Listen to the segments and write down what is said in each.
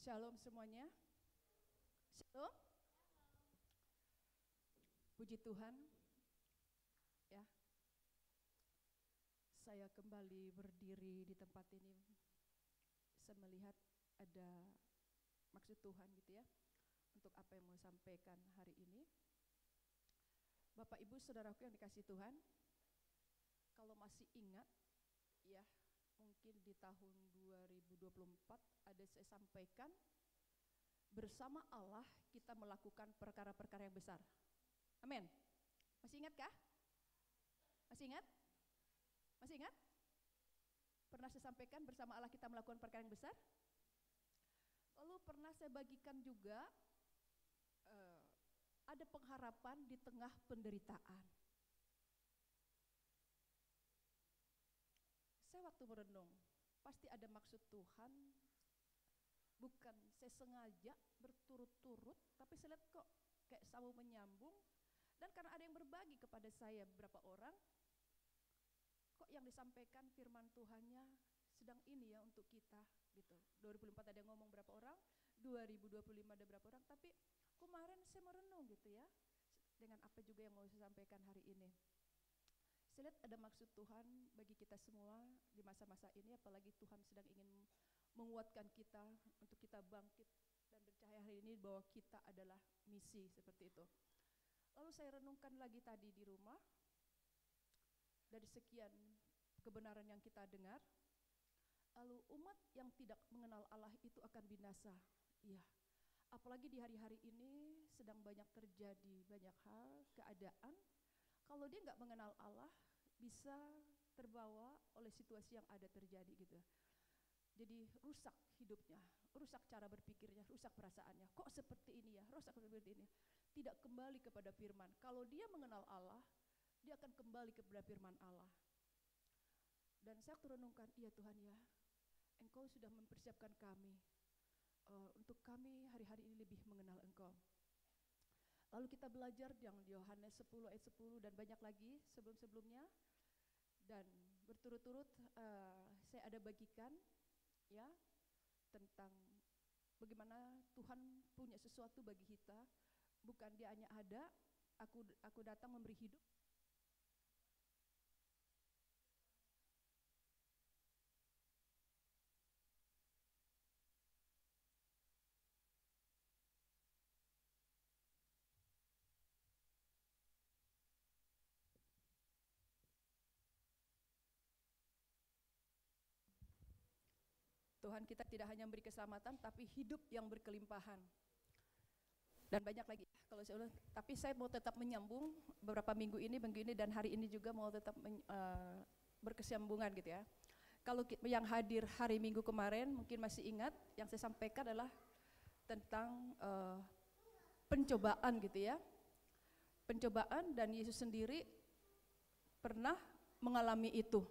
Shalom semuanya. Shalom. Puji Tuhan. Ya. Saya kembali berdiri di tempat ini. Saya melihat ada maksud Tuhan gitu ya. Untuk apa yang mau sampaikan hari ini. Bapak Ibu Saudaraku yang dikasihi Tuhan. Kalau masih ingat ya, mungkin di tahun 2024 ada saya sampaikan, bersama Allah kita melakukan perkara-perkara yang besar. Amin. Masih ingat kah? Masih ingat? Masih ingat? Pernah saya sampaikan bersama Allah kita melakukan perkara yang besar? Lalu pernah saya bagikan juga ada pengharapan di tengah penderitaan. Saya waktu merenung, pasti ada maksud Tuhan, bukan saya sengaja berturut-turut, tapi saya lihat kok kayak sambung menyambung, dan karena ada yang berbagi kepada saya beberapa orang, kok yang disampaikan firman Tuhannya sedang ini ya untuk kita gitu. 2024 ada yang ngomong berapa orang, 2025 ada berapa orang, tapi kemarin saya merenung gitu ya, dengan apa juga yang mau saya sampaikan hari ini. Saya lihat ada maksud Tuhan bagi kita semua di masa-masa ini, apalagi Tuhan sedang ingin menguatkan kita untuk kita bangkit dan bercahaya hari ini bahwa kita adalah misi seperti itu. Lalu saya renungkan lagi tadi di rumah, dari sekian kebenaran yang kita dengar, lalu umat yang tidak mengenal Allah itu akan binasa. Iya, apalagi di hari-hari ini sedang banyak terjadi banyak hal, keadaan. Kalau dia nggak mengenal Allah, bisa terbawa oleh situasi yang ada terjadi gitu. Jadi rusak hidupnya, rusak cara berpikirnya, rusak perasaannya. Kok seperti ini ya, rusak seperti ini. Tidak kembali kepada firman. Kalau dia mengenal Allah, dia akan kembali kepada firman Allah. Dan saya renungkan, iya Tuhan ya, Engkau sudah mempersiapkan kami untuk kami hari-hari ini lebih mengenal Engkau. Lalu kita belajar yang Yohanes 10 ayat 10 dan banyak lagi sebelum-sebelumnya. Dan berturut-turut saya ada bagikan ya tentang bagaimana Tuhan punya sesuatu bagi kita. Bukan dia hanya ada, aku datang memberi hidup. Tuhan kita tidak hanya memberi keselamatan, tapi hidup yang berkelimpahan. Dan banyak lagi kalau saya ulang, tapi saya mau tetap menyambung beberapa minggu ini dan hari ini juga mau tetap berkesinambungan gitu ya. Kalau yang hadir hari Minggu kemarin mungkin masih ingat, yang saya sampaikan adalah tentang pencobaan gitu ya. Pencobaan, dan Yesus sendiri pernah mengalami itu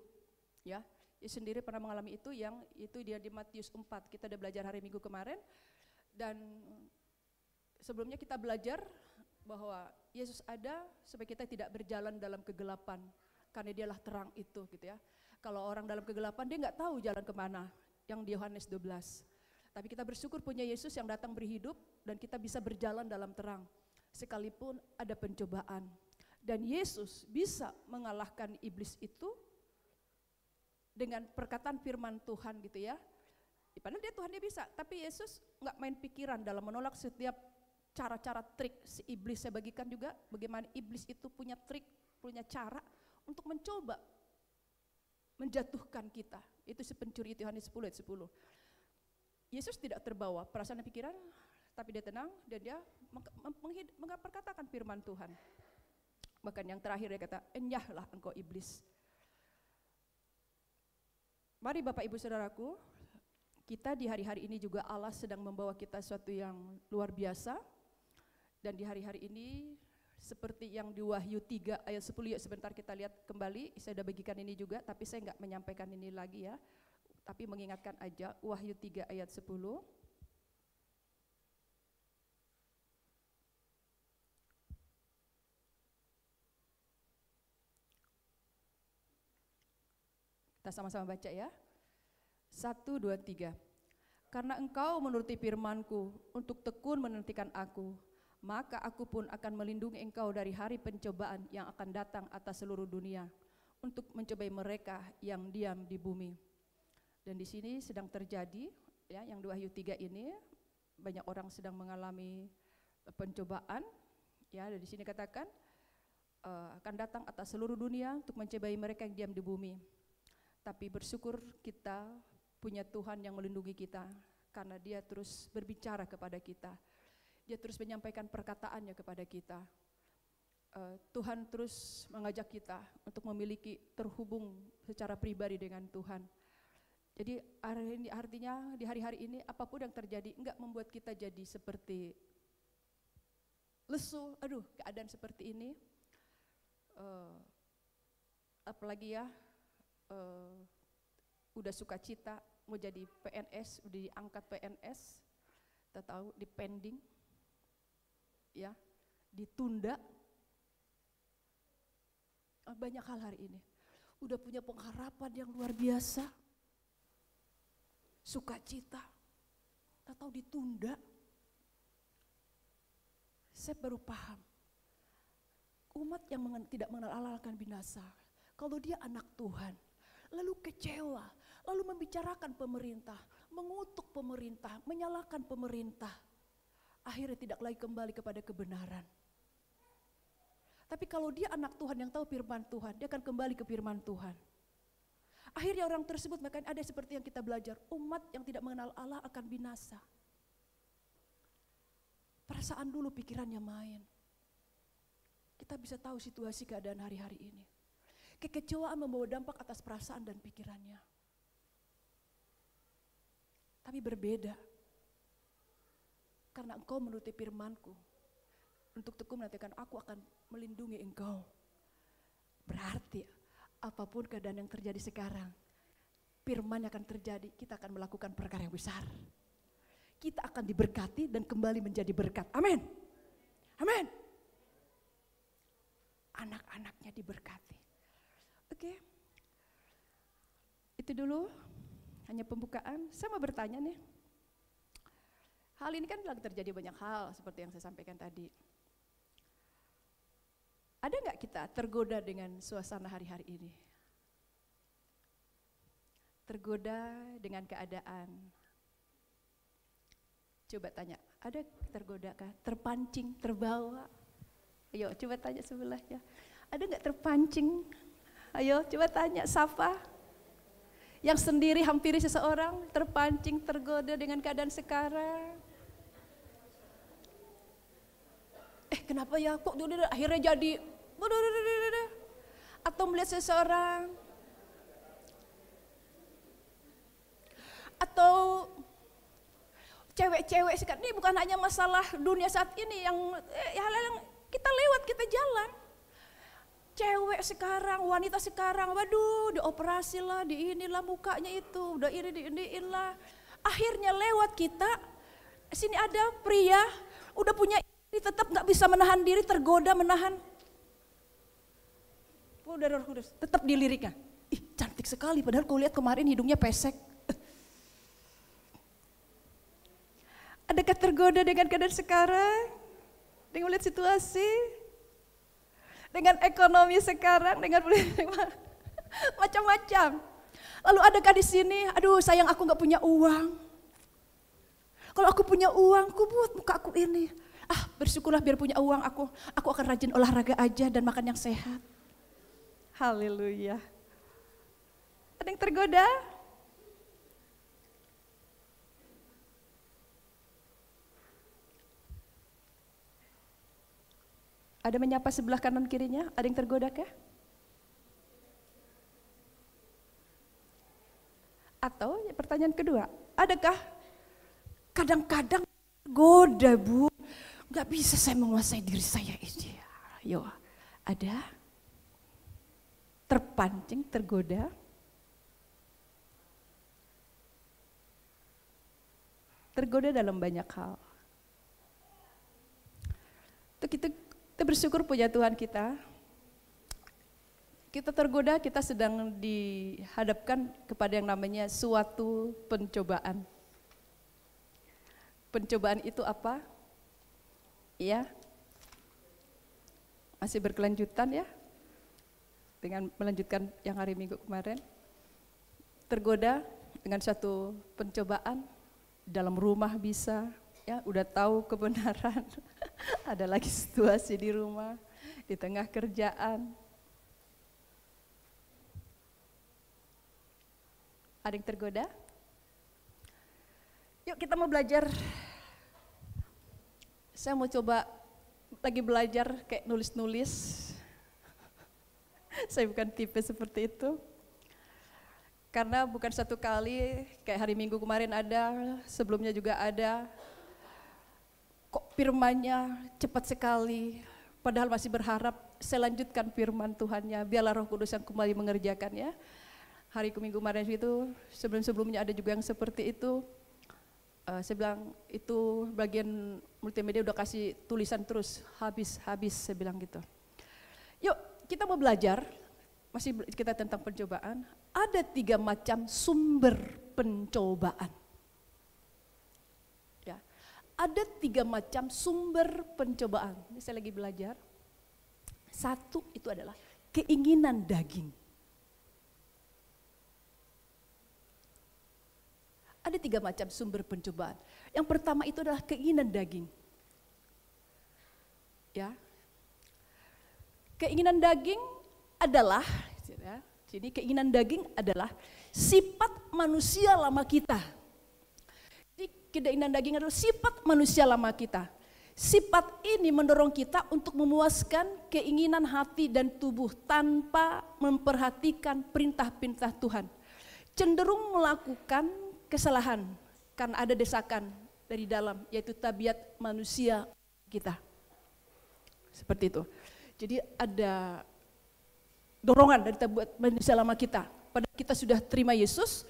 ya. Yesus sendiri pernah mengalami itu, yang itu dia di Matius 4. Kita udah belajar hari Minggu kemarin. Dan sebelumnya kita belajar bahwa Yesus ada supaya kita tidak berjalan dalam kegelapan, karena dialah terang itu gitu ya. Kalau orang dalam kegelapan dia nggak tahu jalan kemana, yang di Yohanes 12. Tapi kita bersyukur punya Yesus yang datang beri hidup dan kita bisa berjalan dalam terang sekalipun ada pencobaan. Dan Yesus bisa mengalahkan iblis itu dengan perkataan firman Tuhan gitu ya. Padahal dia Tuhan, dia bisa, tapi Yesus nggak main pikiran dalam menolak setiap cara-cara trik si iblis. Saya bagikan juga bagaimana iblis itu punya trik, punya cara untuk mencoba menjatuhkan kita. Itu si pencuri itu, Yohanes 10 ayat 10. Yesus tidak terbawa perasaan dan pikiran, tapi dia tenang dan dia memperkatakan firman Tuhan. Bahkan yang terakhir dia kata, enyahlah engkau iblis. Mari Bapak Ibu Saudaraku, kita di hari-hari ini juga Allah sedang membawa kita sesuatu yang luar biasa. Dan di hari-hari ini seperti yang di Wahyu 3 ayat 10, yuk sebentar kita lihat kembali. Saya sudah bagikan ini juga, tapi saya enggak menyampaikan ini lagi ya. Tapi mengingatkan aja, Wahyu 3 ayat 10. Kita sama-sama baca ya. 1, 2, 3. Karena engkau menuruti firman-Ku untuk tekun menantikan aku, maka aku pun akan melindungi engkau dari hari pencobaan yang akan datang atas seluruh dunia untuk mencobai mereka yang diam di bumi. Dan di sini sedang terjadi ya, yang di Wahyu 3 ini banyak orang sedang mengalami pencobaan ya. Dan di sini katakan akan datang atas seluruh dunia untuk mencobai mereka yang diam di bumi. Tapi bersyukur kita punya Tuhan yang melindungi kita, karena Dia terus berbicara kepada kita. Dia terus menyampaikan perkataannya kepada kita. Tuhan terus mengajak kita untuk memiliki terhubung secara pribadi dengan Tuhan. Jadi artinya di hari-hari ini apapun yang terjadi enggak membuat kita jadi seperti lesu. Aduh, keadaan seperti ini. Apalagi ya, udah sukacita mau jadi PNS, udah diangkat PNS, kita tahu di pending, ya, ditunda. Banyak hal hari ini. Udah punya pengharapan yang luar biasa, sukacita, kita tahu ditunda. Saya baru paham, umat yang tidak mengenal Allah akan binasa. Kalau dia anak Tuhan, lalu kecewa, lalu membicarakan pemerintah, mengutuk pemerintah, menyalahkan pemerintah, akhirnya tidak lagi kembali kepada kebenaran. Tapi kalau dia anak Tuhan yang tahu firman Tuhan, dia akan kembali ke firman Tuhan. Akhirnya orang tersebut, makanya ada seperti yang kita belajar, umat yang tidak mengenal Allah akan binasa. Perasaan dulu pikirannya main. Kita bisa tahu situasi keadaan hari-hari ini. Kekecewaan membawa dampak atas perasaan dan pikirannya. Tapi berbeda. Karena engkau menuruti firman-Ku. Untuk tekun menantikan aku akan melindungi engkau. Berarti apapun keadaan yang terjadi sekarang, firman yang akan terjadi, kita akan melakukan perkara yang besar. Kita akan diberkati dan kembali menjadi berkat. Amin. Amin. Anak-anaknya diberkati. Oke. Itu dulu hanya pembukaan. Saya mau bertanya nih. Hal ini kan lagi terjadi banyak hal seperti yang saya sampaikan tadi. Ada nggak kita tergoda dengan suasana hari-hari ini? Tergoda dengan keadaan. Coba tanya, ada tergoda kah? Terpancing, terbawa? Ayo coba tanya sebelahnya. Ada nggak terpancing? Ayo coba tanya, sapa? Yang sendiri hampiri seseorang, terpancing, tergoda dengan keadaan sekarang. Kenapa ya? Kok akhirnya jadi? Atau melihat seseorang, atau cewek-cewek sekarang, ini bukan hanya masalah dunia saat ini yang hal-hal yang kita lewat, kita jalan. Cewek sekarang, wanita sekarang, waduh dioperasi lah, di inilah mukanya itu, udah diiniin lah. Akhirnya lewat kita, sini ada pria, udah punya istri tetap gak bisa menahan diri, tergoda menahan. Udah Roh Kudus, tetap diliriknya. Ih cantik sekali, padahal kau lihat kemarin hidungnya pesek. Adakah tergoda dengan keadaan sekarang? Dengan melihat situasi? Dengan ekonomi sekarang, dengan macam-macam. Lalu adakah di sini, aduh sayang aku gak punya uang. Kalau aku punya uang, aku buat muka aku ini. Bersyukurlah biar punya uang, aku akan rajin olahraga aja dan makan yang sehat. Haleluya. Ada yang tergoda? Ada menyapa sebelah kanan kirinya? Ada yang tergoda kah? Atau pertanyaan kedua, adakah kadang-kadang tergoda Bu, gak bisa saya menguasai diri saya ini. Yo, ada? Terpancing, tergoda? Tergoda dalam banyak hal. Kita bersyukur punya Tuhan kita. Kita tergoda, kita sedang dihadapkan kepada yang namanya suatu pencobaan. pencobaan itu apa? Ya, masih berkelanjutan ya, dengan melanjutkan yang hari Minggu kemarin. Tergoda dengan suatu pencobaan, dalam rumah bisa, ya udah tahu kebenaran, ada lagi situasi di rumah, di tengah kerjaan. Ada yang tergoda? Yuk kita mau belajar. Saya mau coba lagi belajar kayak nulis-nulis. Saya bukan tipe seperti itu. Karena bukan satu kali, kayak hari Minggu kemarin ada, sebelumnya juga ada. Kok firman-Nya cepat sekali, padahal masih berharap saya lanjutkan firman Tuhan-Nya, biarlah Roh Kudus yang kembali mengerjakannya. Hari Minggu kemarin itu, sebelum-sebelumnya ada juga yang seperti itu. Saya bilang itu bagian multimedia udah kasih tulisan terus, habis saya bilang gitu. Yuk kita mau belajar, masih kita tentang pencobaan. Ada 3 macam sumber pencobaan. Ya, ada 3 macam sumber pencobaan. Ini saya lagi belajar. 1 itu adalah keinginan daging. Ada 3 macam sumber pencobaan. Yang pertama itu adalah keinginan daging. Ya, keinginan daging adalah, ya, jadi keinginan daging adalah sifat manusia lama kita. Jadi keinginan daging adalah sifat manusia lama kita. Sifat ini mendorong kita untuk memuaskan keinginan hati dan tubuh tanpa memperhatikan perintah-perintah Tuhan. Cenderung melakukan kesalahan karena ada desakan dari dalam, yaitu tabiat manusia kita. Seperti itu. Jadi ada dorongan dari tabiat manusia lama kita. Padahal kita sudah terima Yesus,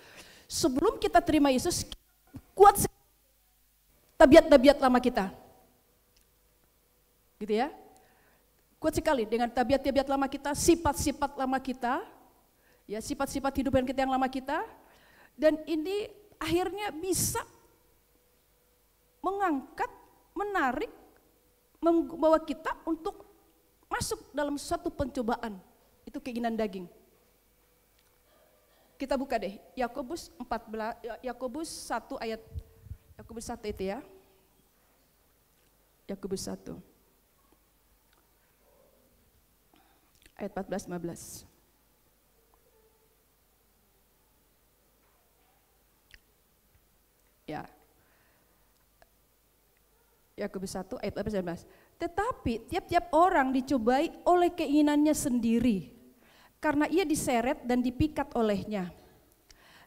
sebelum kita terima Yesus, kuat tabiat-tabiat lama kita. Gitu ya. Kuat sekali dengan tabiat-tabiat lama kita, sifat-sifat lama kita, ya sifat-sifat hidupan kita yang lama kita, dan ini akhirnya bisa mengangkat, menarik, membawa kita untuk masuk dalam suatu pencobaan. Itu keinginan daging. Kita buka deh, Yakobus 1 ayat, Yakobus 1 itu ya. Yakobus 1. Ayat 14-15. Ya. Yakobus 1 ayat 14. Tetapi tiap-tiap orang dicobai oleh keinginannya sendiri, karena ia diseret dan dipikat olehnya.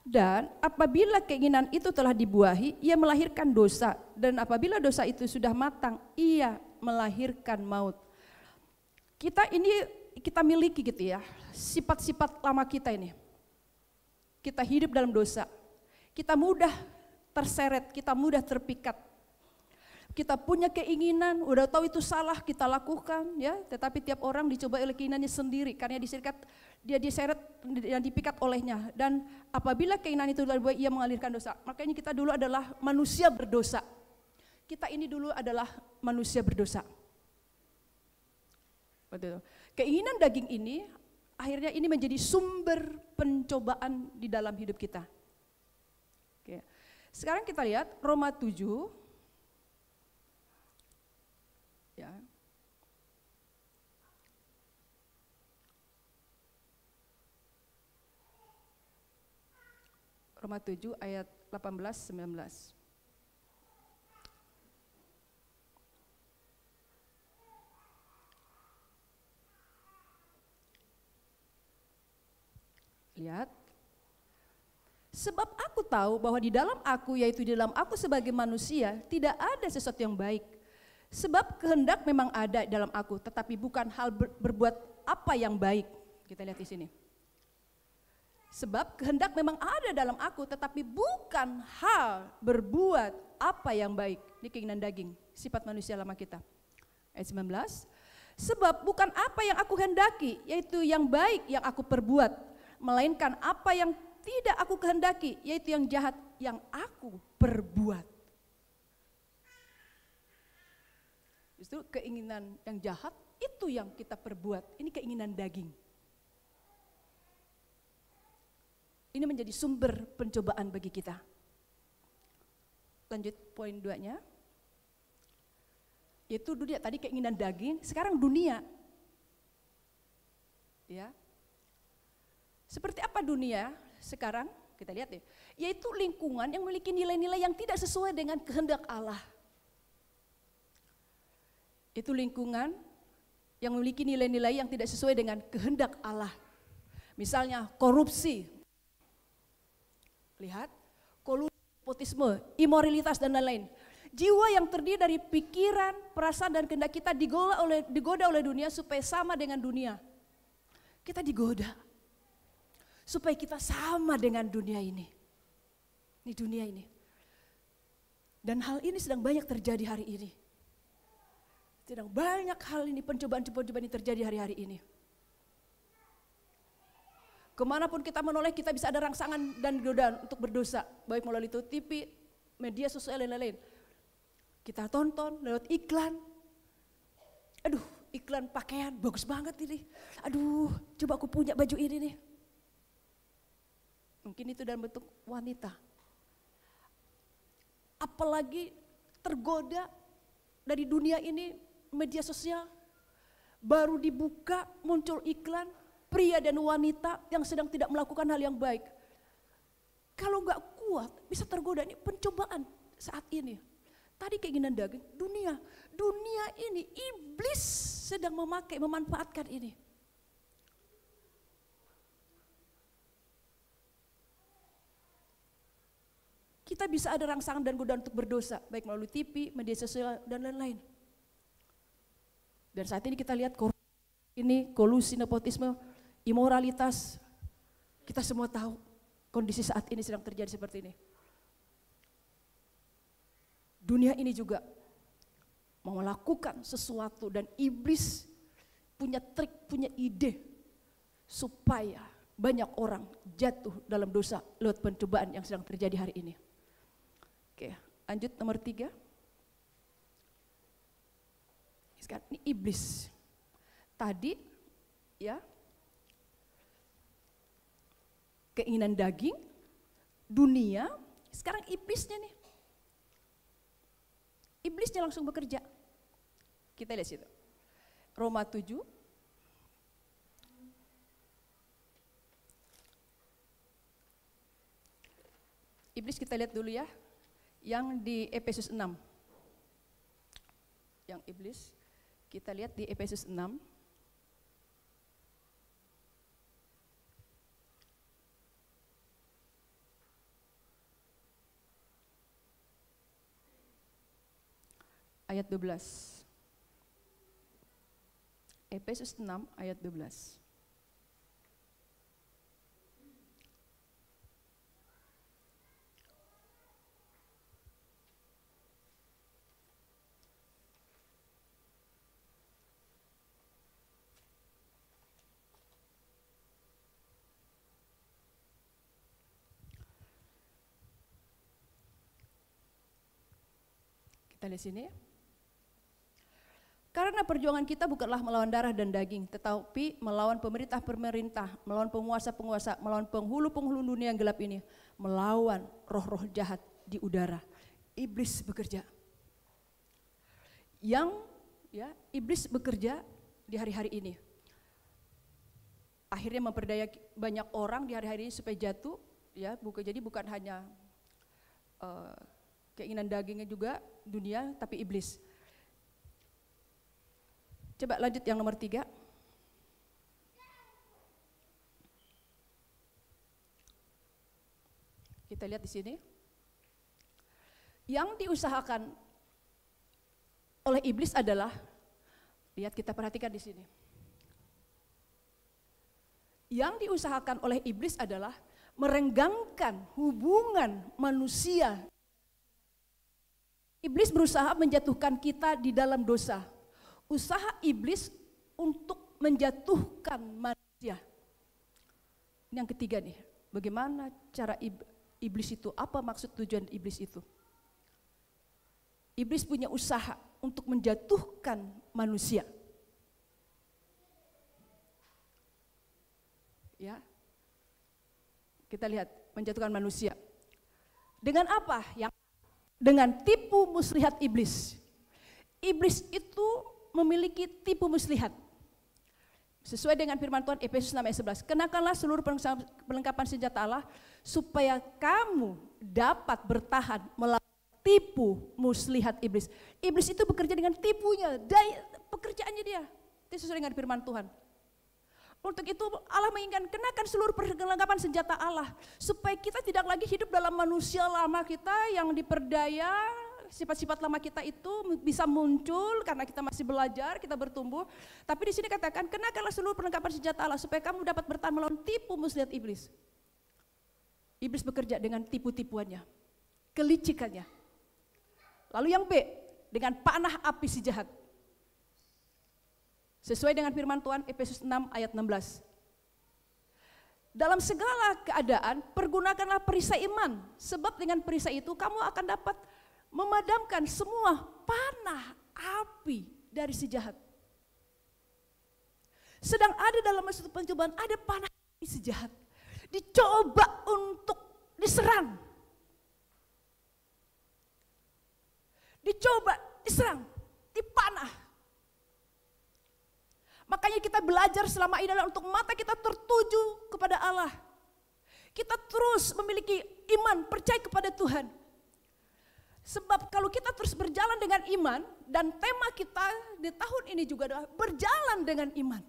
Dan apabila keinginan itu telah dibuahi, ia melahirkan dosa. Dan apabila dosa itu sudah matang, ia melahirkan maut. Kita miliki gitu ya, sifat-sifat lama kita ini. Kita hidup dalam dosa. Kita mudah terseret, kita mudah terpikat. Kita punya keinginan, udah tahu itu salah, kita lakukan, ya. Tetapi tiap orang dicoba oleh keinginannya sendiri, karena dia diseret dan dipikat olehnya. Dan apabila keinginan itu dibuat, ia mengalirkan dosa. Makanya kita dulu adalah manusia berdosa. Kita ini dulu adalah manusia berdosa. Betul. Keinginan daging ini, akhirnya ini menjadi sumber pencobaan di dalam hidup kita. Oke. Sekarang kita lihat Roma 7. Ya. Roma 7 ayat 18-19. Lihat. Sebab aku tahu bahwa di dalam aku, yaitu di dalam aku sebagai manusia, tidak ada sesuatu yang baik. Sebab kehendak memang ada dalam aku, tetapi bukan hal berbuat apa yang baik. Kita lihat di sini. Sebab kehendak memang ada dalam aku, tetapi bukan hal berbuat apa yang baik. Ini keinginan daging, sifat manusia lama kita. Ayat 19. Sebab bukan apa yang aku hendaki, yaitu yang baik yang aku perbuat, melainkan apa yang tidak aku kehendaki, yaitu yang jahat yang aku perbuat. Justru keinginan yang jahat itu yang kita perbuat. Ini keinginan daging. Ini menjadi sumber pencobaan bagi kita. Lanjut poin 2-nya. Yaitu dunia, tadi keinginan daging, sekarang dunia. Ya. Seperti apa dunia sekarang? Kita lihat deh. Yaitu lingkungan yang memiliki nilai-nilai yang tidak sesuai dengan kehendak Allah. Itu lingkungan yang memiliki nilai-nilai yang tidak sesuai dengan kehendak Allah. Misalnya korupsi. Lihat, nepotisme, imoralitas dan lain-lain. Jiwa yang terdiri dari pikiran, perasaan dan kehendak kita digoda oleh dunia supaya sama dengan dunia. Kita digoda supaya kita sama dengan dunia ini. Ini dunia ini. Dan hal ini sedang banyak terjadi hari ini. Sedang banyak hal ini, pencobaan-pencobaan ini terjadi hari-hari ini. Kemanapun kita menoleh, kita bisa ada rangsangan dan godaan untuk berdosa. Baik melalui TV, media sosial dan lain-lain. Kita tonton lewat iklan. Aduh, iklan pakaian bagus banget ini. Aduh, coba aku punya baju ini nih. Mungkin itu dalam bentuk wanita. Apalagi tergoda dari dunia ini, media sosial, baru dibuka muncul iklan pria dan wanita yang sedang tidak melakukan hal yang baik. Kalau nggak kuat bisa tergoda. Ini pencobaan saat ini. Tadi keinginan daging, dunia ini iblis sedang memanfaatkan ini. Kita bisa ada rangsangan dan godaan untuk berdosa, baik melalui TV, media sosial dan lain-lain. Dan saat ini kita lihat kolusi, nepotisme, imoralitas. Kita semua tahu kondisi saat ini sedang terjadi seperti ini. Dunia ini juga mau melakukan sesuatu dan iblis punya trik, punya ide supaya banyak orang jatuh dalam dosa lewat pencobaan yang sedang terjadi hari ini. Oke, lanjut nomor 3. Sekarang ini iblis. Tadi ya keinginan daging, dunia, sekarang iblisnya nih. Iblisnya langsung bekerja. Kita lihat situ. Roma 7. Iblis kita lihat dulu ya. Yang di Efesus 6. Yang iblis kita lihat di Efesus 6. Ayat 12. Efesus 6 ayat 12. Kita lihat sini. Karena perjuangan kita bukanlah melawan darah dan daging, tetapi melawan pemerintah-pemerintah, melawan penguasa-penguasa, melawan penghulu-penghulu dunia yang gelap ini, melawan roh-roh jahat di udara. Iblis bekerja. Iblis bekerja di hari-hari ini. Akhirnya memperdaya banyak orang di hari-hari ini supaya jatuh, ya, jadi bukan hanya keinginan dagingnya juga dunia, tapi iblis. Coba lanjut yang nomor 3. Kita lihat di sini. Yang diusahakan oleh iblis adalah, lihat kita perhatikan di sini. Yang diusahakan oleh iblis adalah merenggangkan hubungan manusia. Iblis berusaha menjatuhkan kita di dalam dosa. Usaha iblis untuk menjatuhkan manusia. Ini yang ketiga nih, bagaimana cara iblis itu, apa maksud tujuan iblis itu? Iblis punya usaha untuk menjatuhkan manusia. Ya. Kita lihat menjatuhkan manusia. Dengan apa? Dengan tipu muslihat iblis. Iblis itu memiliki tipu muslihat. Sesuai dengan firman Tuhan Efesus 6 ayat 11. Kenakanlah seluruh perlengkapan senjata Allah supaya kamu dapat bertahan melawan tipu muslihat iblis. Iblis itu bekerja dengan tipunya, pekerjaannya dia. Itu sesuai dengan firman Tuhan. Untuk itu Allah menginginkan kenakan seluruh perlengkapan senjata Allah supaya kita tidak lagi hidup dalam manusia lama kita yang diperdaya, sifat-sifat lama kita itu bisa muncul karena kita masih belajar, kita bertumbuh. Tapi di sini katakan kenakanlah seluruh perlengkapan senjata Allah supaya kamu dapat bertahan melawan tipu muslihat iblis. Iblis bekerja dengan tipu-tipuannya, kelicikannya. Lalu yang B, dengan panah api si jahat. Sesuai dengan firman Tuhan Efesus 6 ayat 16. Dalam segala keadaan pergunakanlah perisai iman, sebab dengan perisai itu kamu akan dapat memadamkan semua panah api dari si jahat. Sedang ada dalam suatu pencobaan, ada panah api si jahat. Dicoba untuk diserang. Dicoba diserang, dipanah. Makanya kita belajar selama ini adalah untuk mata kita tertuju kepada Allah. Kita terus memiliki iman, percaya kepada Tuhan. Sebab kalau kita terus berjalan dengan iman, dan tema kita di tahun ini juga adalah berjalan dengan iman.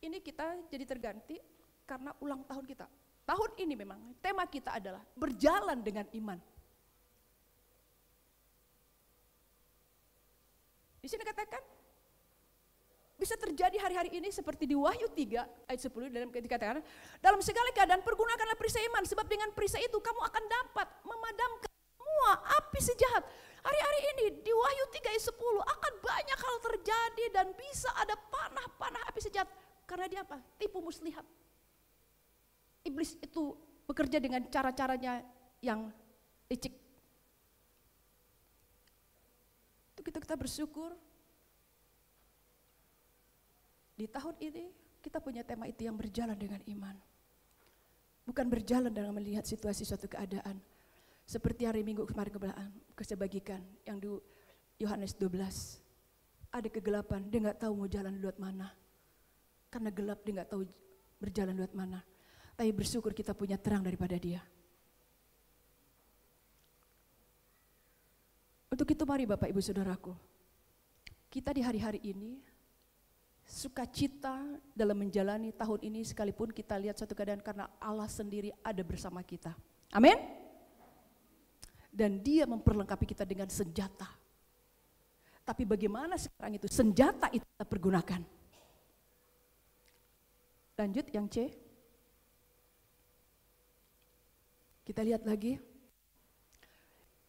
Ini kita jadi terganti karena ulang tahun kita. Tahun ini memang tema kita adalah berjalan dengan iman. Di sini katakan, bisa terjadi hari-hari ini seperti di Wahyu 3 ayat 10 dalam dikatakan, dalam segala keadaan pergunakanlah perisai iman, sebab dengan perisai itu kamu akan dapat memadamkan semua api si jahat. Hari-hari ini di Wahyu 3 ayat 10 akan banyak hal terjadi dan bisa ada panah-panah api si jahat. Karena dia apa? Tipu muslihat. Iblis itu bekerja dengan cara-caranya yang licik. Itu kita bersyukur. Di tahun ini kita punya tema itu yang berjalan dengan iman. Bukan berjalan dalam melihat situasi suatu keadaan. Seperti hari Minggu kemarin saya bagikan yang di Yohanes 12. Ada kegelapan, dia nggak tahu mau jalan lewat mana. Karena gelap dia nggak tahu berjalan lewat mana. Tapi bersyukur kita punya terang daripada dia. Untuk itu mari Bapak Ibu Saudaraku, kita di hari-hari ini sukacita dalam menjalani tahun ini sekalipun kita lihat suatu keadaan karena Allah sendiri ada bersama kita. Amin. Dan dia memperlengkapi kita dengan senjata. Tapi bagaimana sekarang itu senjata itu kita pergunakan. Lanjut yang C. Kita lihat lagi.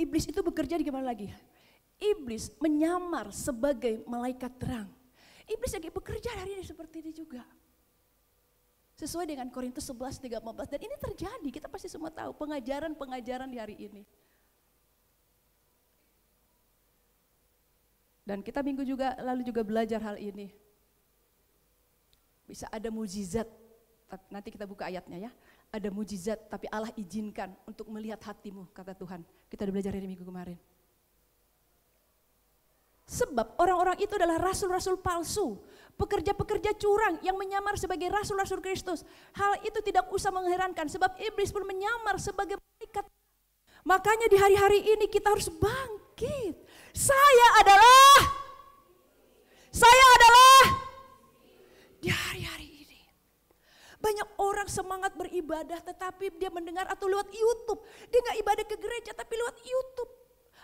Iblis itu bekerja di mana lagi? Iblis menyamar sebagai malaikat terang. Iblis lagi bekerja hari ini seperti ini juga. Sesuai dengan Korintus 11:13 dan ini terjadi, kita pasti semua tahu pengajaran-pengajaran di hari ini. Dan kita minggu juga lalu juga belajar hal ini. Bisa ada mujizat, nanti kita buka ayatnya ya. Ada mujizat tapi Allah izinkan untuk melihat hatimu, kata Tuhan. Kita udah belajar hari minggu kemarin. Sebab orang-orang itu adalah rasul-rasul palsu, pekerja-pekerja curang yang menyamar sebagai rasul-rasul Kristus. Hal itu tidak usah mengherankan sebab iblis pun menyamar sebagai malaikat. Makanya di hari-hari ini kita harus bangkit. Saya adalah di hari-hari ini. Banyak orang semangat beribadah tetapi dia mendengar atau lewat YouTube. Dia gak ibadah ke gereja tapi lewat YouTube.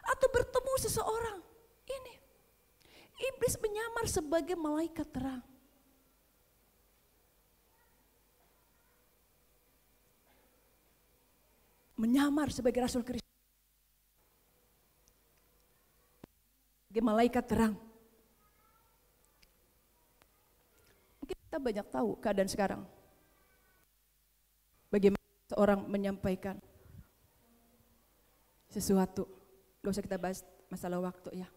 Atau bertemu seseorang. Ini. Iblis menyamar sebagai malaikat terang. Menyamar sebagai rasul Kristus. Sebagai malaikat terang. Mungkin kita banyak tahu keadaan sekarang. Bagaimana seorang menyampaikan sesuatu. Gak usah kita bahas masalah waktu ya.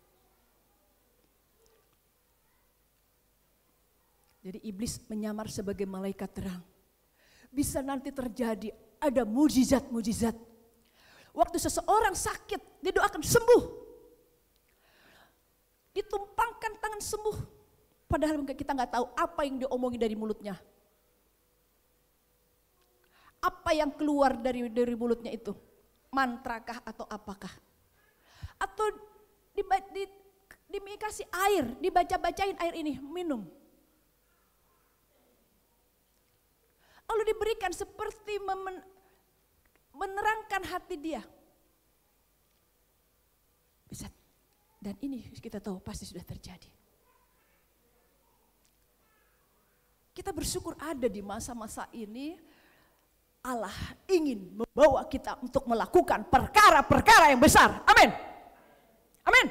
Jadi iblis menyamar sebagai malaikat terang. Bisa nanti terjadi ada mujizat-mujizat. Waktu seseorang sakit, dia doakan sembuh. Ditumpangkan tangan sembuh. Padahal kita nggak tahu apa yang diomongin dari mulutnya. Apa yang keluar dari mulutnya itu? Mantrakah atau apakah? Atau dikasih air, dibaca-bacain air ini, minum. Lalu diberikan seperti menerangkan hati dia. Bisa. Dan ini kita tahu pasti sudah terjadi. Kita bersyukur ada di masa-masa ini Allah ingin membawa kita untuk melakukan perkara-perkara yang besar. Amin. Amin.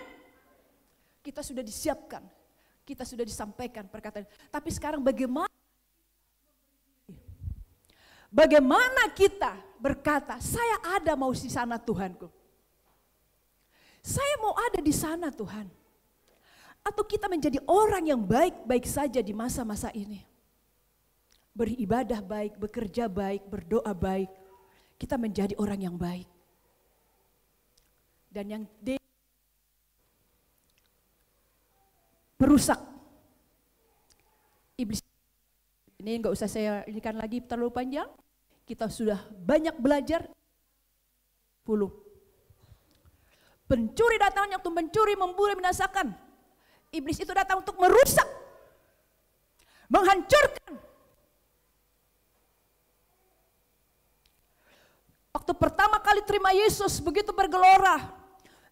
Kita sudah disiapkan. Kita sudah disampaikan perkataan. Tapi sekarang bagaimana kita berkata, saya ada mau di sana Tuhanku. Saya mau ada di sana Tuhan. Atau kita menjadi orang yang baik-baik saja di masa-masa ini. Beribadah baik, bekerja baik, berdoa baik. Kita menjadi orang yang baik. Dan yang perusak. Iblis. Ini enggak usah saya inikan lagi terlalu panjang. Kita sudah banyak belajar. Pencuri datang untuk mencuri, memburu, membinasakan. Iblis itu datang untuk merusak. Menghancurkan. Waktu pertama kali terima Yesus begitu bergelora.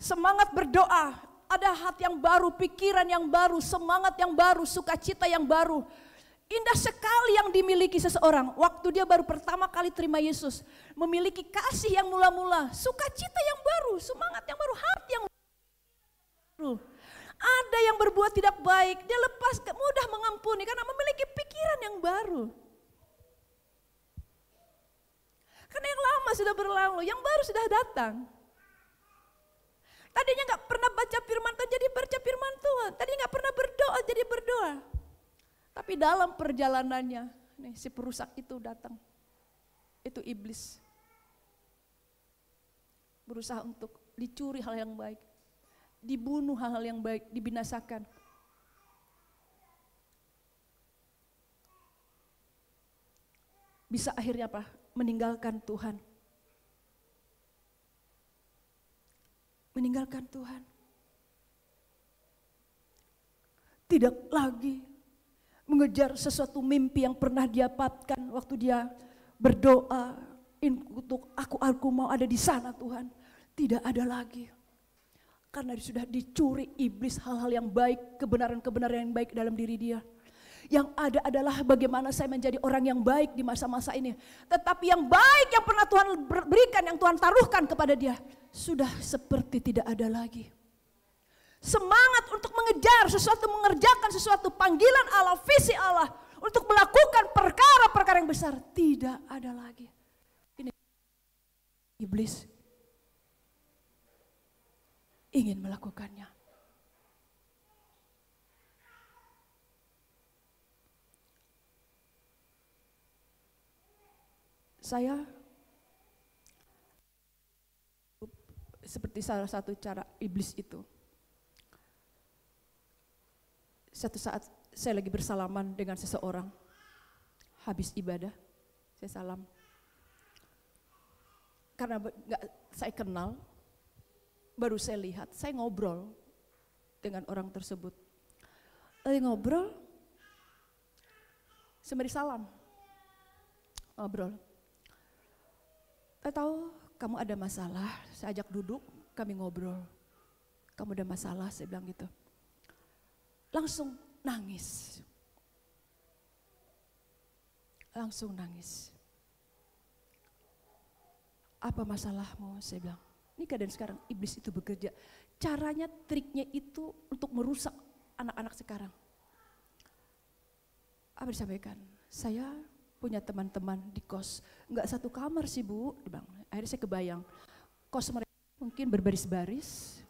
Semangat berdoa. Ada hati yang baru, pikiran yang baru, semangat yang baru, sukacita yang baru. Indah sekali yang dimiliki seseorang waktu dia baru pertama kali terima Yesus. Memiliki kasih yang mula-mula, sukacita yang baru, semangat yang baru, hati yang baru. Ada yang berbuat tidak baik, dia lepas mudah mengampuni karena memiliki pikiran yang baru. Karena yang lama sudah berlalu, yang baru sudah datang. Tadinya gak pernah baca firman Tuhan jadi baca firman Tuhan. Tadinya gak pernah berdoa jadi berdoa. Tapi dalam perjalanannya, nih si perusak itu datang. Itu iblis. Berusaha untuk dicuri hal yang baik. Dibunuh hal-hal yang baik, dibinasakan. Bisa akhirnya apa? Meninggalkan Tuhan. Meninggalkan Tuhan. Tidak lagi mengejar sesuatu mimpi yang pernah dia dapatkan waktu dia berdoa untuk aku mau ada di sana Tuhan. Tidak ada lagi. Karena sudah dicuri iblis hal-hal yang baik, kebenaran-kebenaran yang baik dalam diri dia. Yang ada adalah bagaimana saya menjadi orang yang baik di masa-masa ini. Tetapi yang baik yang pernah Tuhan berikan, yang Tuhan taruhkan kepada dia, sudah seperti tidak ada lagi. Semangat untuk mengejar sesuatu, mengerjakan sesuatu, panggilan Allah, visi Allah, untuk melakukan perkara-perkara yang besar, tidak ada lagi. Ini iblis ingin melakukannya. Saya seperti salah satu cara iblis itu. Satu saat saya lagi bersalaman dengan seseorang, habis ibadah, saya salam. Karena nggak saya kenal, baru saya lihat, saya ngobrol dengan orang tersebut. Ngobrol, sembari salam, ngobrol. Saya tahu kamu ada masalah, saya ajak duduk, kami ngobrol. Kamu ada masalah, saya bilang gitu. Langsung nangis. Langsung nangis. Apa masalahmu? Saya bilang. Ini keadaan sekarang, iblis itu bekerja. Caranya, triknya itu untuk merusak anak-anak sekarang. Apa disampaikan? Saya punya teman-teman di kos, enggak satu kamar sih Bu, bang. Akhirnya saya kebayang, kos mereka mungkin berbaris-baris,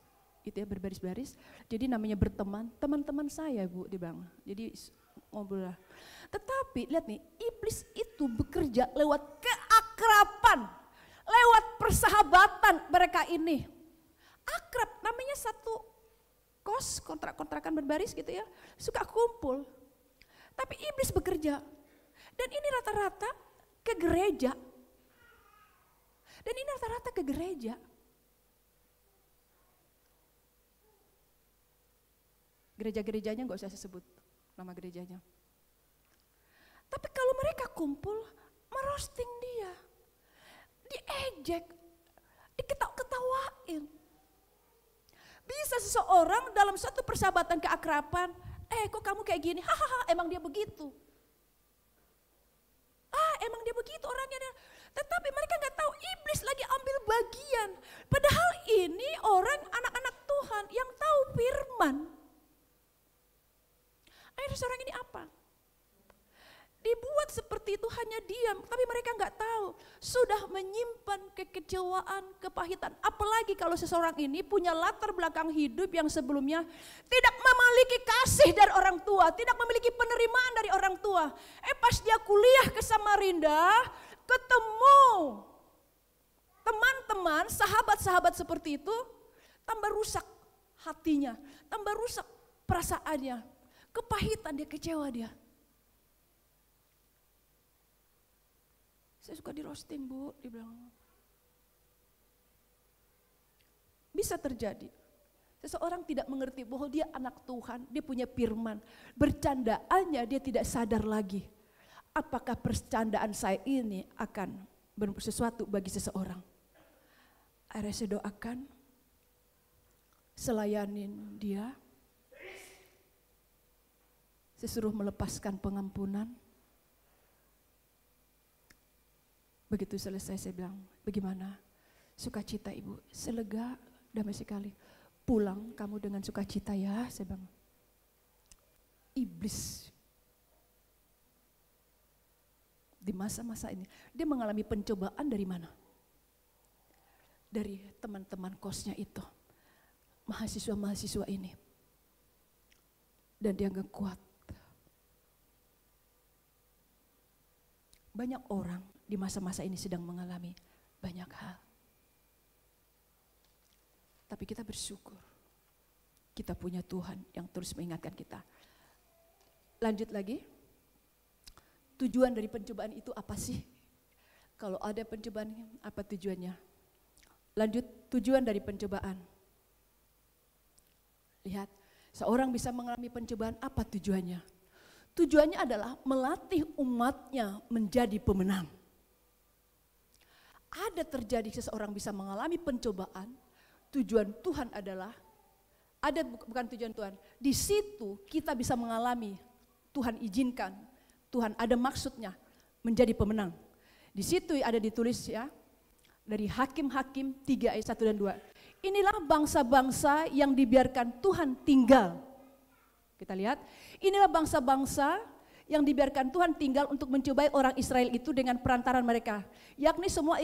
gitu ya, berbaris-baris. Jadi namanya berteman, teman-teman saya Bu, dia bilang. Jadi ngobrol lah. Tetapi lihat nih, iblis itu bekerja lewat keakraban, lewat persahabatan mereka ini. Akrab, namanya satu kos, kontrak-kontrakan berbaris gitu ya, suka kumpul. Tapi iblis bekerja. Dan ini rata-rata ke gereja. Dan ini rata-rata ke gereja. Gereja-gerejanya gak usah saya sebut nama gerejanya. Tapi kalau mereka kumpul, merosting dia. Diejek, diketawain. Bisa seseorang dalam satu persahabatan keakraban, kok kamu kayak gini, hahaha, emang dia begitu. Emang dia begitu orangnya. Tetapi mereka gak tahu iblis lagi ambil bagian. Padahal ini orang anak-anak Tuhan yang tahu firman. Akhirnya seorang ini apa? Dibuat seperti itu hanya diam, tapi mereka nggak tahu. Sudah menyimpan kekecewaan, kepahitan. Apalagi kalau seseorang ini punya latar belakang hidup yang sebelumnya tidak memiliki kasih dari orang tua, tidak memiliki penerimaan dari orang tua. Pas dia kuliah ke Samarinda, ketemu teman-teman, sahabat-sahabat seperti itu, tambah rusak hatinya, tambah rusak perasaannya, kepahitan dia, kecewa dia. Saya suka di roasting Bu, dibilang. Bisa terjadi. Seseorang tidak mengerti bahwa dia anak Tuhan, dia punya firman. Bercandaannya dia tidak sadar lagi. Apakah percandaan saya ini akan sesuatu bagi seseorang. Akhirnya saya doakan, selayanin dia. Saya suruh melepaskan pengampunan. Begitu selesai saya bilang, bagaimana? Sukacita Ibu, selega, damai sekali. Pulang kamu dengan sukacita ya, saya bilang. Iblis di masa-masa ini, dia mengalami pencobaan dari mana? Dari teman-teman kosnya itu, mahasiswa-mahasiswa ini. Dan dia gak kuat. Banyak orang di masa-masa ini sedang mengalami banyak hal. Tapi kita bersyukur. Kita punya Tuhan yang terus mengingatkan kita. Lanjut lagi. Tujuan dari pencobaan itu apa sih? Kalau ada pencobaan, apa tujuannya? Lanjut, tujuan dari pencobaan. Lihat, seorang bisa mengalami pencobaan, apa tujuannya? Tujuannya adalah melatih umatnya menjadi pemenang. Ada terjadi seseorang bisa mengalami pencobaan, tujuan Tuhan adalah, ada bukan tujuan Tuhan, di situ kita bisa mengalami, Tuhan izinkan, Tuhan ada maksudnya menjadi pemenang. Di situ ada ditulis ya, dari Hakim-Hakim 3 ayat 1 dan 2. Inilah bangsa-bangsa yang dibiarkan Tuhan tinggal. Kita lihat, inilah bangsa-bangsa yang dibiarkan Tuhan tinggal untuk mencobai orang Israel itu dengan perantaran mereka. Yakni semua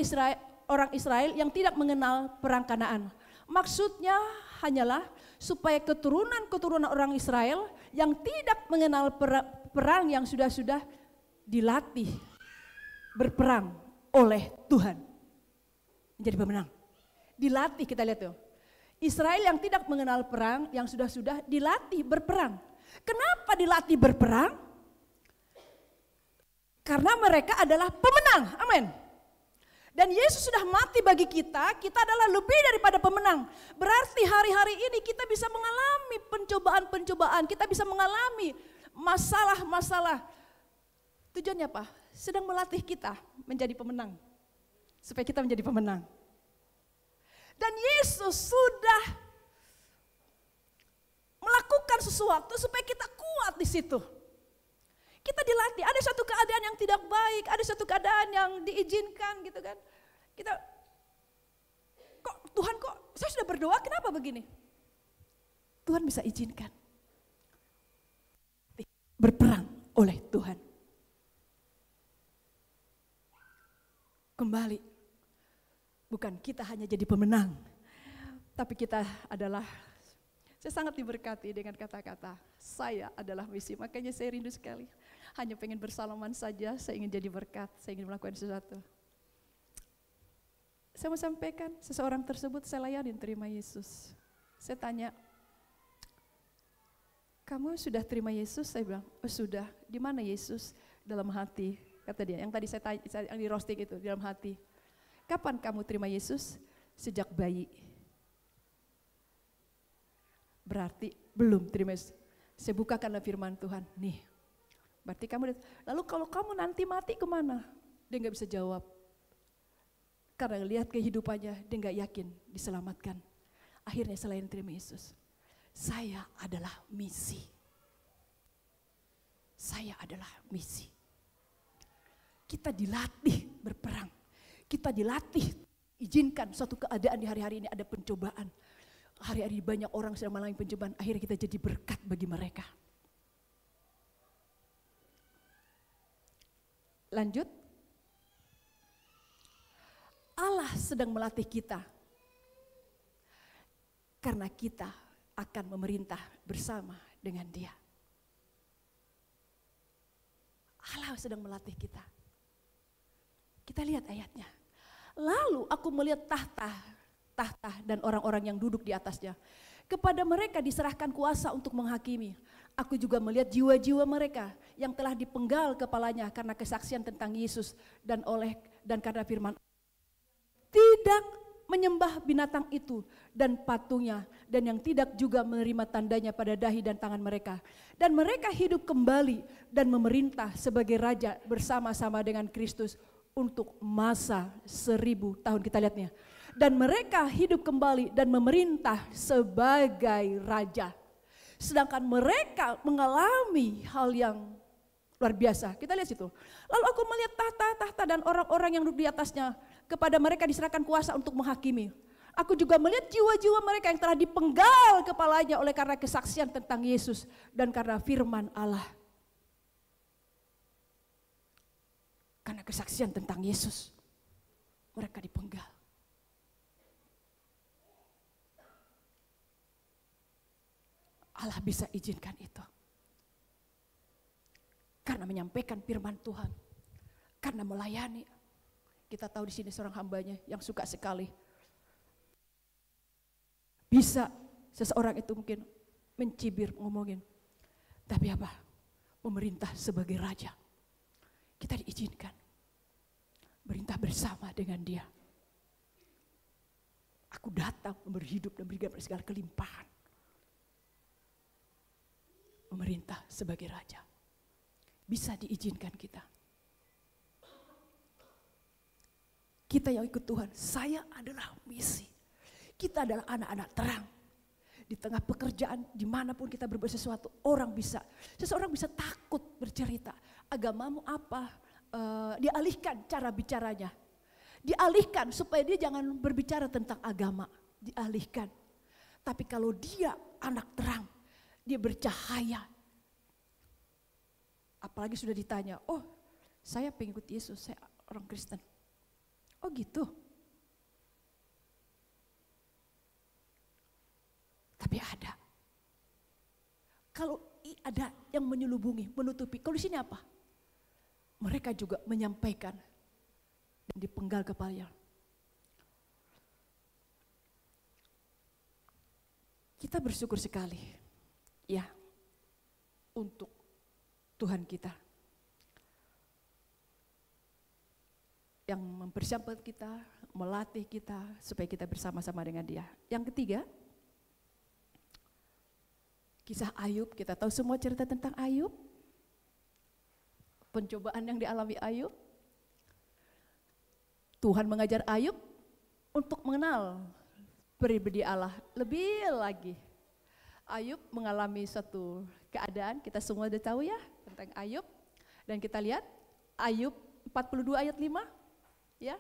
orang Israel yang tidak mengenal perang Kanaan. Maksudnya hanyalah supaya keturunan-keturunan orang Israel yang tidak mengenal perang yang sudah dilatih berperang oleh Tuhan. Menjadi pemenang. Dilatih, kita lihat tuh. Israel yang tidak mengenal perang yang sudah dilatih berperang. Kenapa dilatih berperang? Karena mereka adalah pemenang, amin. Dan Yesus sudah mati bagi kita, kita adalah lebih daripada pemenang. Berarti hari-hari ini kita bisa mengalami pencobaan-pencobaan, kita bisa mengalami masalah-masalah. Tujuannya apa? Sedang melatih kita menjadi pemenang. Supaya kita menjadi pemenang. Dan Yesus sudah melakukan sesuatu supaya kita kuat di situ. Kita dilatih, ada satu keadaan yang tidak baik, ada satu keadaan yang diizinkan gitu kan. Kita, Tuhan kok, saya sudah berdoa kenapa begini? Tuhan bisa izinkan. Berperang oleh Tuhan. Kembali, bukan kita hanya jadi pemenang, tapi kita adalah Saya sangat diberkati dengan kata-kata, saya adalah misi. Makanya saya rindu sekali. Hanya pengen bersalaman saja, saya ingin jadi berkat, saya ingin melakukan sesuatu. Saya mau sampaikan, seseorang tersebut saya layanin terima Yesus. Saya tanya, kamu sudah terima Yesus? Saya bilang, oh sudah. Di mana Yesus? Dalam hati, kata dia. Yang tadi saya tanya, yang di roasting itu, dalam hati. Kapan kamu terima Yesus? Sejak bayi. Berarti belum terima Yesus. Saya bukakanlah firman Tuhan. Nih, berarti kamu, lalu kalau kamu nanti mati kemana? Dia gak bisa jawab. Karena lihat kehidupannya, dia gak yakin diselamatkan. Akhirnya selain terima Yesus, saya adalah misi. Saya adalah misi. Kita dilatih berperang. Kita dilatih, izinkan suatu keadaan di hari-hari ini ada pencobaan. Hari-hari banyak orang sedang mengalami pencobaan, akhirnya kita jadi berkat bagi mereka. Lanjut. Allah sedang melatih kita. Karena kita akan memerintah bersama dengan Dia. Allah sedang melatih kita. Kita lihat ayatnya. Lalu aku melihat tahta dan orang-orang yang duduk di atasnya. Kepada mereka diserahkan kuasa untuk menghakimi. Aku juga melihat jiwa-jiwa mereka yang telah dipenggal kepalanya karena kesaksian tentang Yesus dan karena firman. Tidak menyembah binatang itu dan patungnya, dan yang tidak juga menerima tandanya pada dahi dan tangan mereka. Dan mereka hidup kembali dan memerintah sebagai raja bersama-sama dengan Kristus untuk masa 1000 tahun. Kita lihatnya. Dan mereka hidup kembali dan memerintah sebagai raja. Sedangkan mereka mengalami hal yang luar biasa. Kita lihat situ. Lalu aku melihat tahta dan orang-orang yang duduk di atasnya. Kepada mereka diserahkan kuasa untuk menghakimi. Aku juga melihat jiwa-jiwa mereka yang telah dipenggal kepalanya oleh karena kesaksian tentang Yesus dan karena firman Allah. Karena kesaksian tentang Yesus, mereka dipenggal. Allah bisa izinkan itu. Karena menyampaikan firman Tuhan. Karena melayani. Kita tahu di sini seorang hambanya yang suka sekali. Bisa seseorang itu mungkin mencibir, ngomongin. Tapi apa? Memerintah sebagai raja. Kita diizinkan. Merintah bersama dengan Dia. Aku datang memberi hidup dan berikan segala kelimpahan. Memerintah sebagai raja. Bisa diizinkan kita. Kita yang ikut Tuhan, saya adalah misi. Kita adalah anak-anak terang. Di tengah pekerjaan, dimanapun kita berbuat sesuatu, seseorang bisa takut bercerita. Agamamu apa? Dialihkan cara bicaranya. Dialihkan supaya dia jangan berbicara tentang agama. Dialihkan. Tapi kalau dia anak terang, dia bercahaya. Apalagi sudah ditanya, oh saya pengikut Yesus, saya orang Kristen. Oh gitu. Tapi ada. Kalau ada yang menyelubungi, menutupi. Kalau di sini apa? Mereka juga menyampaikan dan dipenggal kepalanya. Kita bersyukur sekali ya untuk Tuhan kita. Yang mempersiapkan kita, melatih kita supaya kita bersama-sama dengan Dia. Yang ketiga, kisah Ayub. Kita tahu semua cerita tentang Ayub. Pencobaan yang dialami Ayub. Tuhan mengajar Ayub untuk mengenal pribadi Allah lebih lagi. Ayub mengalami suatu keadaan, kita semua sudah tahu ya tentang Ayub. Dan kita lihat Ayub 42 ayat 5. Ya,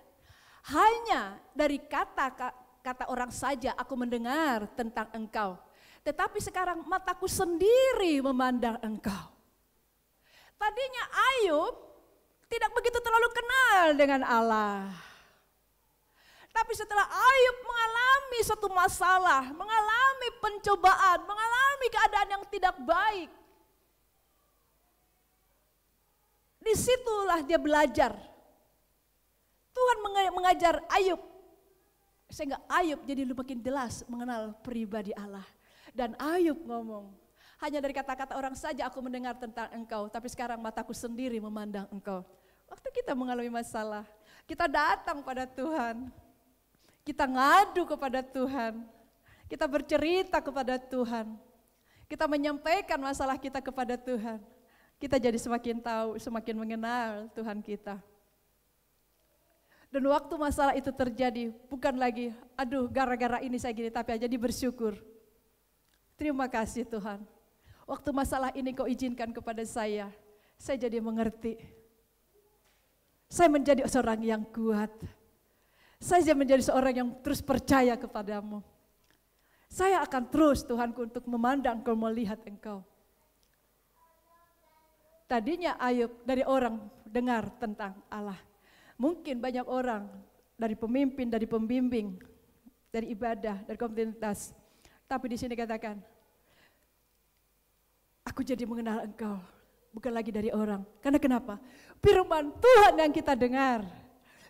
hanya dari kata orang saja aku mendengar tentang engkau. Tetapi sekarang mataku sendiri memandang engkau. Tadinya Ayub tidak begitu terlalu kenal dengan Allah. Tapi setelah Ayub mengalami mengalami suatu masalah, mengalami pencobaan, mengalami keadaan yang tidak baik. Disitulah dia belajar. Tuhan mengajar Ayub, sehingga Ayub jadi makin jelas mengenal pribadi Allah. Dan Ayub ngomong, hanya dari kata-kata orang saja aku mendengar tentang engkau, tapi sekarang mataku sendiri memandang engkau. Waktu kita mengalami masalah, kita datang pada Tuhan, kita ngadu kepada Tuhan, kita bercerita kepada Tuhan, kita menyampaikan masalah kita kepada Tuhan. Kita jadi semakin tahu, semakin mengenal Tuhan kita. Dan waktu masalah itu terjadi, bukan lagi, aduh gara-gara ini saya gini, tapi jadi bersyukur. Terima kasih Tuhan. Waktu masalah ini kau izinkan kepada saya jadi mengerti. Saya menjadi seorang yang kuat. Saya menjadi seorang yang terus percaya kepadamu. Saya akan terus Tuhanku untuk memandang Engkau, melihat Engkau. Tadinya Ayub dari orang dengar tentang Allah. Mungkin banyak orang dari pemimpin, dari pembimbing, dari ibadah, dari komunitas. Tapi di sini katakan, aku jadi mengenal Engkau, bukan lagi dari orang. Karena kenapa? Firman Tuhan yang kita dengar,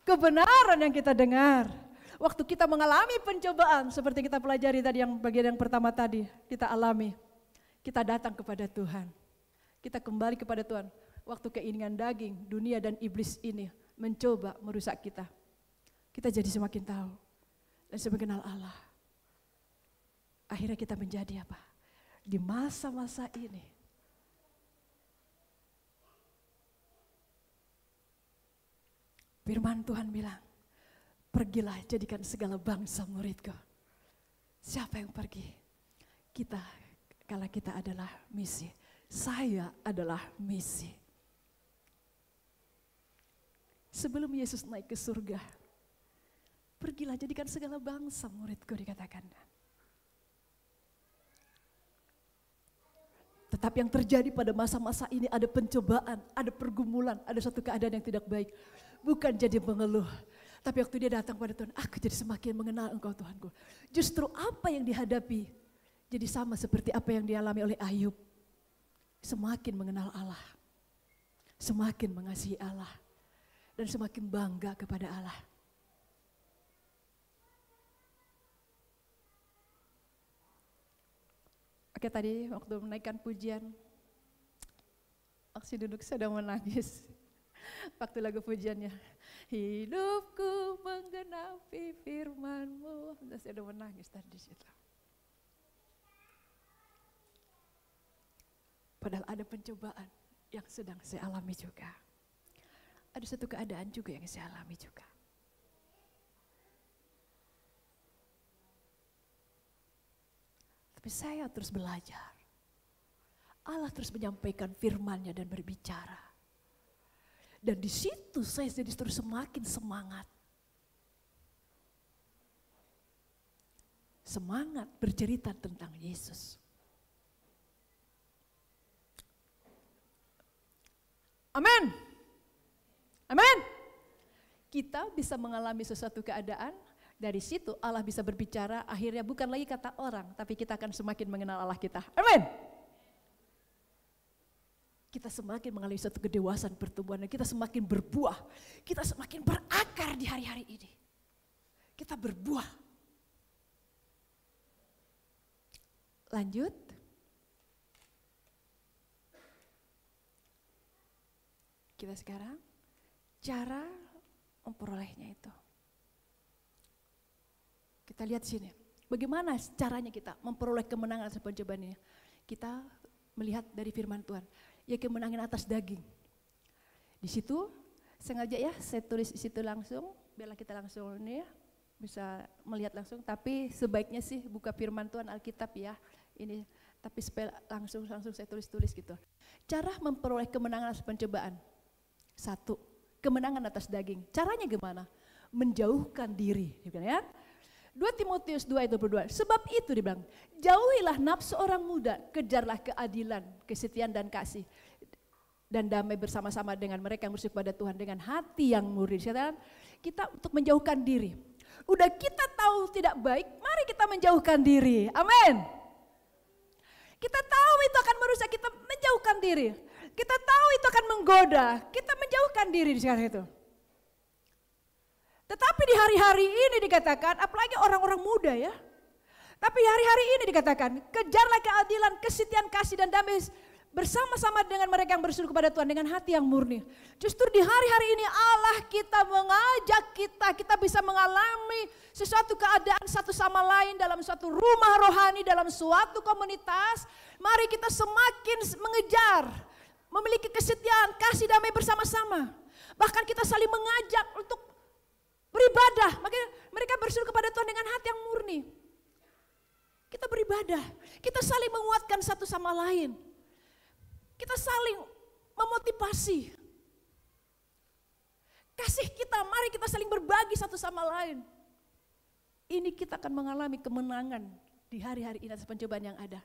kebenaran yang kita dengar. Waktu kita mengalami pencobaan, seperti kita pelajari tadi yang bagian yang pertama tadi, kita alami. Kita datang kepada Tuhan. Kita kembali kepada Tuhan. Waktu keinginan daging, dunia dan iblis ini mencoba merusak kita. Kita jadi semakin tahu dan semakin kenal Allah. Akhirnya kita menjadi apa? Di masa-masa ini. Firman Tuhan bilang, pergilah jadikan segala bangsa muridku. Siapa yang pergi? Kita, kalau kita adalah misi. Saya adalah misi. Sebelum Yesus naik ke surga, pergilah jadikan segala bangsa muridku dikatakan. Tetapi yang terjadi pada masa-masa ini ada pencobaan, ada pergumulan, ada suatu keadaan yang tidak baik. Bukan jadi mengeluh, tapi waktu dia datang pada Tuhan, aku jadi semakin mengenal Engkau Tuhanku. Justru apa yang dihadapi, jadi sama seperti apa yang dialami oleh Ayub. Semakin mengenal Allah, semakin mengasihi Allah, dan semakin bangga kepada Allah. Oke, tadi waktu menaikkan pujian, aksi duduk sedang menangis. Waktu lagu pujiannya, hidupku menggenapi firman-Mu, saya udah menangis tadi di situ. Padahal ada pencobaan yang sedang saya alami juga. Ada satu keadaan juga yang saya alami juga. Tapi saya terus belajar. Allah terus menyampaikan firman-Nya dan berbicara. Dan di situ saya jadi terus semakin semangat. Semangat bercerita tentang Yesus. Amin. Amin. Kita bisa mengalami sesuatu keadaan, dari situ Allah bisa berbicara, akhirnya bukan lagi kata orang, tapi kita akan semakin mengenal Allah kita. Amin. Kita semakin mengalami suatu kedewasaan pertumbuhan, dan kita semakin berbuah, kita semakin berakar di hari-hari ini. Kita berbuah. Lanjut. Kita sekarang, cara memperolehnya itu. Kita lihat sini, bagaimana caranya kita memperoleh kemenangan atas pencobaan ini. Kita melihat dari firman Tuhan, ya kemenangan atas daging. Di situ, sengaja ya saya tulis di situ langsung, biarlah kita langsung ini ya, bisa melihat langsung. Tapi sebaiknya sih buka firman Tuhan Alkitab ya, ini. Tapi langsung saya tulis gitu. Cara memperoleh kemenangan atas pencobaan. 1, kemenangan atas daging. Caranya gimana? Menjauhkan diri, ya. 2 Timotius 2:22. Sebab itu dibilang, jauhilah nafsu orang muda, kejarlah keadilan, kesetiaan dan kasih, dan damai bersama-sama dengan mereka yang bersyukur pada Tuhan dengan hati yang murni. Kita untuk menjauhkan diri. Udah kita tahu tidak baik, mari kita menjauhkan diri. Amin. Kita tahu itu akan merusak, kita menjauhkan diri. Kita tahu itu akan menggoda, kita menjauhkan diri di sekarang itu. Tetapi di hari-hari ini dikatakan, apalagi orang-orang muda ya. Tapi hari-hari ini dikatakan, kejarlah keadilan, kesetiaan, kasih dan damai bersama-sama dengan mereka yang berseru kepada Tuhan dengan hati yang murni. Justru di hari-hari ini Allah kita mengajak kita bisa mengalami sesuatu keadaan satu sama lain dalam suatu rumah rohani, dalam suatu komunitas. Mari kita semakin mengejar, memiliki kesetiaan, kasih damai bersama-sama. Bahkan kita saling mengajak untuk beribadah. Makanya mereka berseru kepada Tuhan dengan hati yang murni. Kita beribadah, kita saling menguatkan satu sama lain. Kita saling memotivasi. Kasih kita, mari kita saling berbagi satu sama lain. Ini kita akan mengalami kemenangan di hari-hari ini atas pencobaan yang ada.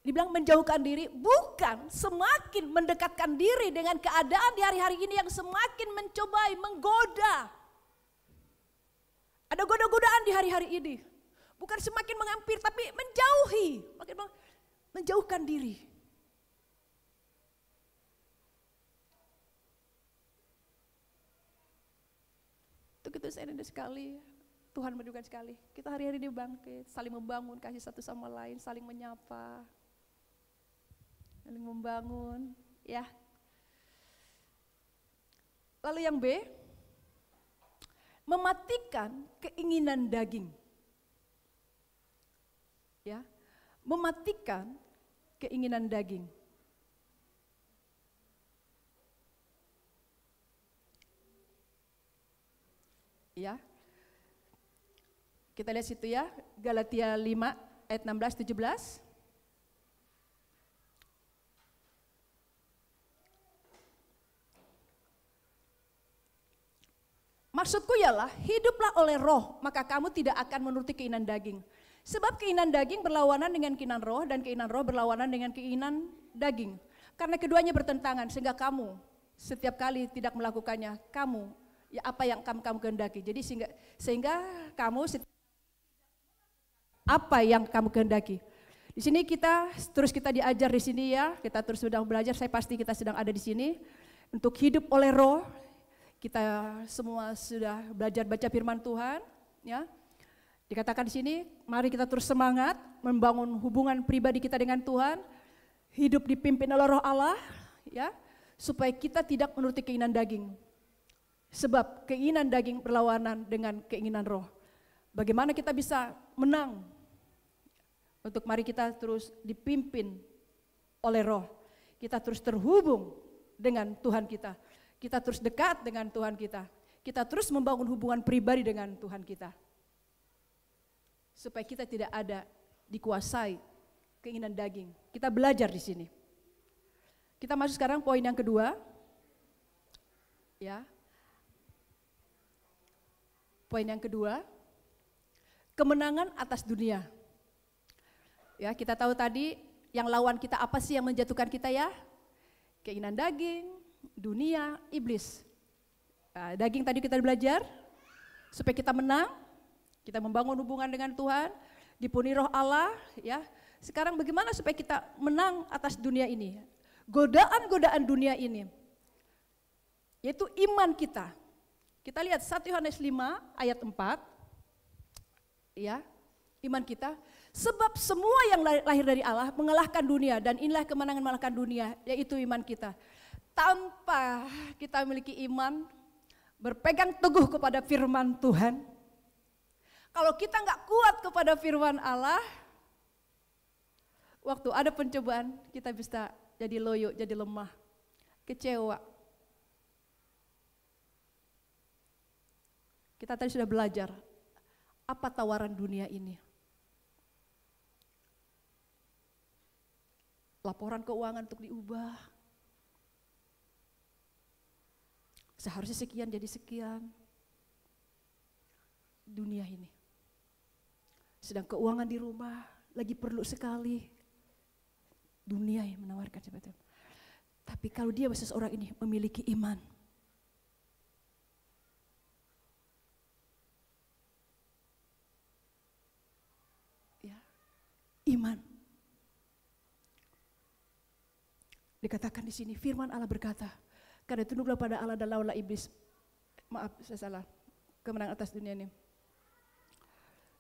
Dibilang menjauhkan diri, bukan semakin mendekatkan diri dengan keadaan di hari-hari ini yang semakin mencobai, menggoda. Ada goda-godaan di hari-hari ini. Bukan semakin mengampir, tapi menjauhi. Menjauhkan diri. Untuk itu saya rindu sekali, Tuhan merindukan sekali. Kita hari-hari ini bangkit, saling membangun kasih satu sama lain, saling menyapa. Saling membangun, ya. Lalu yang B, mematikan keinginan daging. Ya. Mematikan keinginan daging. Ya. Kita lihat situ ya, Galatia 5 ayat 16-17. Maksudku ialah, hiduplah oleh roh, maka kamu tidak akan menuruti keinginan daging. Sebab keinginan daging berlawanan dengan keinginan roh, dan keinginan roh berlawanan dengan keinginan daging. Karena keduanya bertentangan, sehingga kamu setiap kali tidak melakukannya, kamu, ya apa yang kamu kehendaki. Jadi sehingga kamu apa yang kamu kehendaki. Di sini kita diajar di sini ya, kita terus sedang belajar, saya pasti kita sedang ada di sini. Untuk hidup oleh roh, kita semua sudah belajar baca firman Tuhan, ya. Dikatakan di sini, mari kita terus semangat membangun hubungan pribadi kita dengan Tuhan, hidup dipimpin oleh Roh Allah, ya, supaya kita tidak menuruti keinginan daging. Sebab keinginan daging berlawanan dengan keinginan roh. Bagaimana kita bisa menang? Untuk mari kita terus dipimpin oleh roh. Kita terus terhubung dengan Tuhan kita. Kita terus dekat dengan Tuhan kita. Kita terus membangun hubungan pribadi dengan Tuhan kita. Supaya kita tidak ada dikuasai keinginan daging. Kita belajar di sini. Kita masuk sekarang poin yang kedua. Ya. Poin yang kedua, kemenangan atas dunia. Ya, kita tahu tadi yang lawan kita apa sih yang menjatuhkan kita ya? Keinginan daging, dunia, iblis. Nah, daging tadi kita belajar supaya kita menang. Kita membangun hubungan dengan Tuhan, dipenuhi Roh Allah, ya. Sekarang bagaimana supaya kita menang atas dunia ini? Godaan-godaan dunia ini, yaitu iman kita. Kita lihat 1 Yohanes 5 ayat 4, ya, iman kita. Sebab semua yang lahir dari Allah mengalahkan dunia, dan inilah kemenangan mengalahkan dunia, yaitu iman kita. Tanpa kita memiliki iman, berpegang teguh kepada firman Tuhan, kalau kita nggak kuat kepada firman Allah, waktu ada pencobaan kita bisa jadi loyo, jadi lemah, kecewa. Kita tadi sudah belajar apa tawaran dunia ini. Laporan keuangan untuk diubah. Seharusnya sekian jadi sekian. Dunia ini. Sedang keuangan di rumah lagi perlu sekali. Dunia yang menawarkan seperti itu. Tapi kalau dia seseorang ini memiliki iman, iman. Dikatakan di sini, firman Allah berkata, karena tunduklah pada Allah dan lawanlah iblis. Maaf, saya salah. Kemenangan atas dunia ini.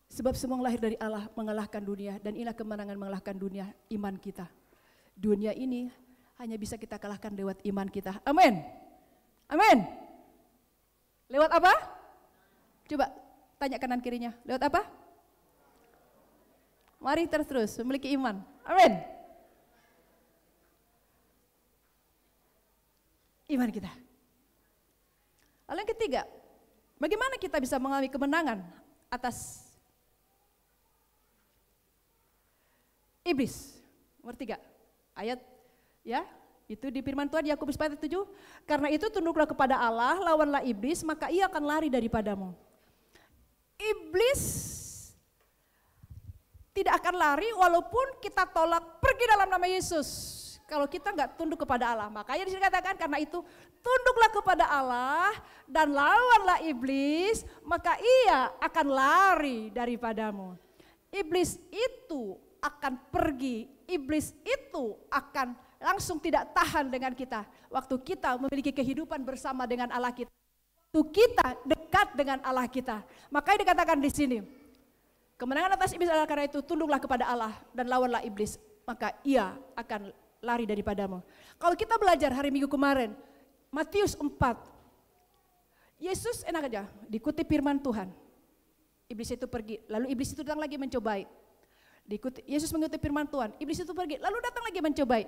Sebab semua yang lahir dari Allah mengalahkan dunia, dan inilah kemenangan mengalahkan dunia, iman kita. Dunia ini hanya bisa kita kalahkan lewat iman kita. Amin. Amin. Lewat apa? Coba tanya kanan kirinya. Lewat apa? Mari terus memiliki iman. Amin. Iman kita. Lalu yang ketiga, bagaimana kita bisa mengalami kemenangan atas iblis? Nomor 3, ayat ya, itu di firman Tuhan Yakobus 4:7. Karena itu tunduklah kepada Allah, lawanlah iblis, maka ia akan lari daripadamu. Iblis tidak akan lari walaupun kita tolak, pergi dalam nama Yesus. Kalau kita nggak tunduk kepada Allah, makanya disini katakan karena itu tunduklah kepada Allah dan lawanlah iblis, maka ia akan lari daripadamu. Iblis itu akan pergi, iblis itu akan langsung tidak tahan dengan kita. Waktu kita memiliki kehidupan bersama dengan Allah kita, waktu kita dekat dengan Allah kita, makanya dikatakan di sini, kemenangan atas iblis adalah karena itu tunduklah kepada Allah dan lawanlah iblis, maka ia akan lari daripadamu. Kalau kita belajar hari Minggu kemarin, Matius 4, Yesus enak aja, diikuti firman Tuhan. Iblis itu pergi, lalu iblis itu datang lagi mencobai. Yesus mengikuti firman Tuhan, iblis itu pergi, lalu datang lagi mencobai.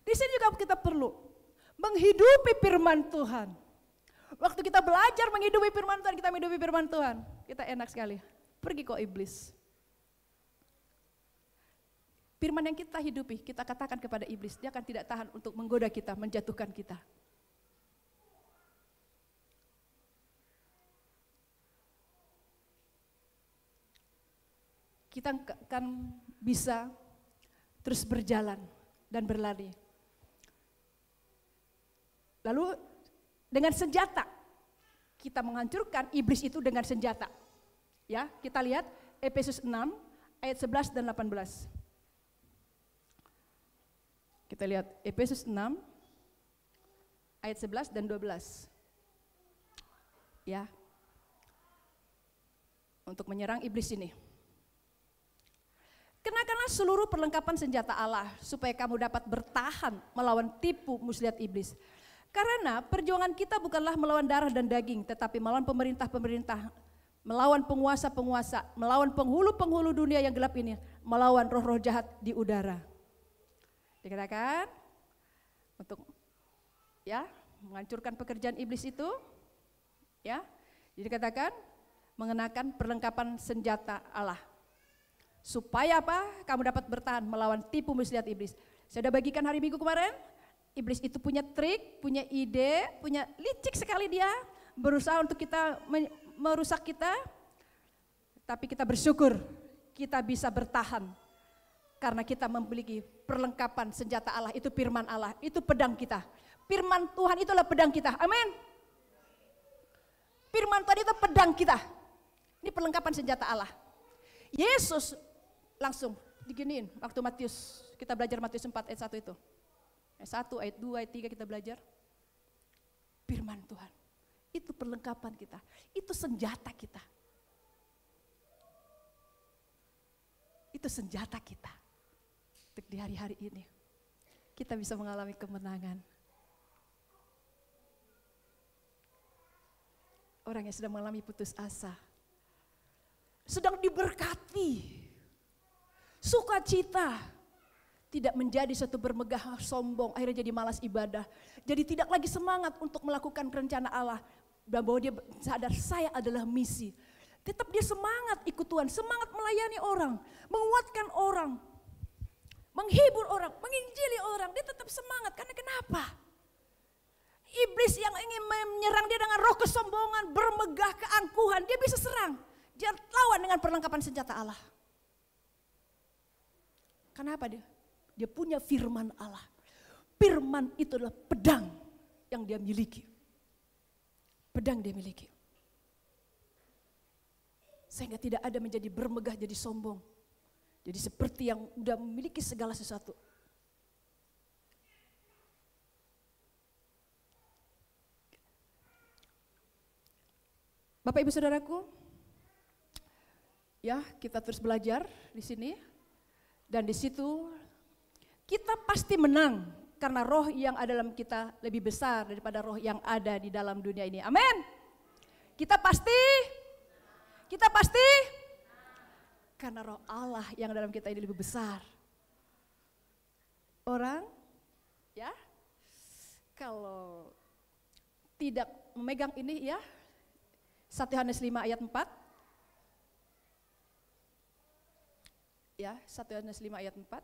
Di sini juga kita perlu menghidupi firman Tuhan. Waktu kita belajar menghidupi firman Tuhan, kita menghidupi firman Tuhan, kita enak sekali. Pergi kok iblis. Firman yang kita hidupi, kita katakan kepada iblis, dia akan tidak tahan untuk menggoda kita, menjatuhkan kita. Kita akan bisa terus berjalan dan berlari. Lalu dengan senjata, kita menghancurkan iblis itu dengan senjata. Ya, kita lihat Efesus 6 ayat 11 dan 18. Kita lihat Efesus 6 ayat 11 dan 12. Ya. Untuk menyerang iblis ini. Kenakanlah seluruh perlengkapan senjata Allah supaya kamu dapat bertahan melawan tipu muslihat iblis. Karena perjuangan kita bukanlah melawan darah dan daging, tetapi melawan pemerintah-pemerintah, melawan penguasa-penguasa, melawan penghulu-penghulu dunia yang gelap ini, melawan roh-roh jahat di udara. Dikatakan untuk ya menghancurkan pekerjaan iblis itu, ya. Jadi dikatakan mengenakan perlengkapan senjata Allah. Supaya apa? Kamu dapat bertahan melawan tipu muslihat iblis. Saya sudah bagikan hari Minggu kemarin, iblis itu punya trik, punya ide, punya licik sekali dia, berusaha untuk kita merusak kita, tapi kita bersyukur kita bisa bertahan. Karena kita memiliki perlengkapan senjata Allah, itu firman Allah, itu pedang kita. Firman Tuhan itulah pedang kita, amin. Firman Tuhan itu pedang kita, ini perlengkapan senjata Allah. Yesus langsung diginiin, waktu Matius, kita belajar Matius 4 ayat 1 itu. Ayat 1, ayat 2, ayat 3 kita belajar. Firman Tuhan, itu perlengkapan kita, itu senjata kita. Itu senjata kita. Untuk di hari-hari ini, kita bisa mengalami kemenangan. Orang yang sedang mengalami putus asa, sedang diberkati, sukacita, tidak menjadi suatu bermegah sombong, akhirnya jadi malas ibadah, jadi tidak lagi semangat untuk melakukan rencana Allah, dan bahwa dia sadar saya adalah misi. Tetap dia semangat ikut Tuhan, semangat melayani orang, menguatkan orang, menghibur orang, menginjili orang, dia tetap semangat. Karena kenapa? Iblis yang ingin menyerang dia dengan roh kesombongan, bermegah, keangkuhan, dia bisa serang. Dia lawan dengan perlengkapan senjata Allah. Kenapa dia? Dia punya firman Allah. Firman itu adalah pedang yang dia miliki. Pedang dia miliki. Sehingga tidak ada menjadi bermegah, jadi sombong. Jadi seperti yang udah memiliki segala sesuatu. Bapak Ibu Saudaraku, ya kita terus belajar di sini dan di situ kita pasti menang karena roh yang ada dalam kita lebih besar daripada roh yang ada di dalam dunia ini. Amin. Kita pasti karena roh Allah yang dalam kita ini lebih besar. Orang ya kalau tidak memegang ini ya, 1 Yohanes 5 ayat 4. Ya, 1 Yohanes 5 ayat 4.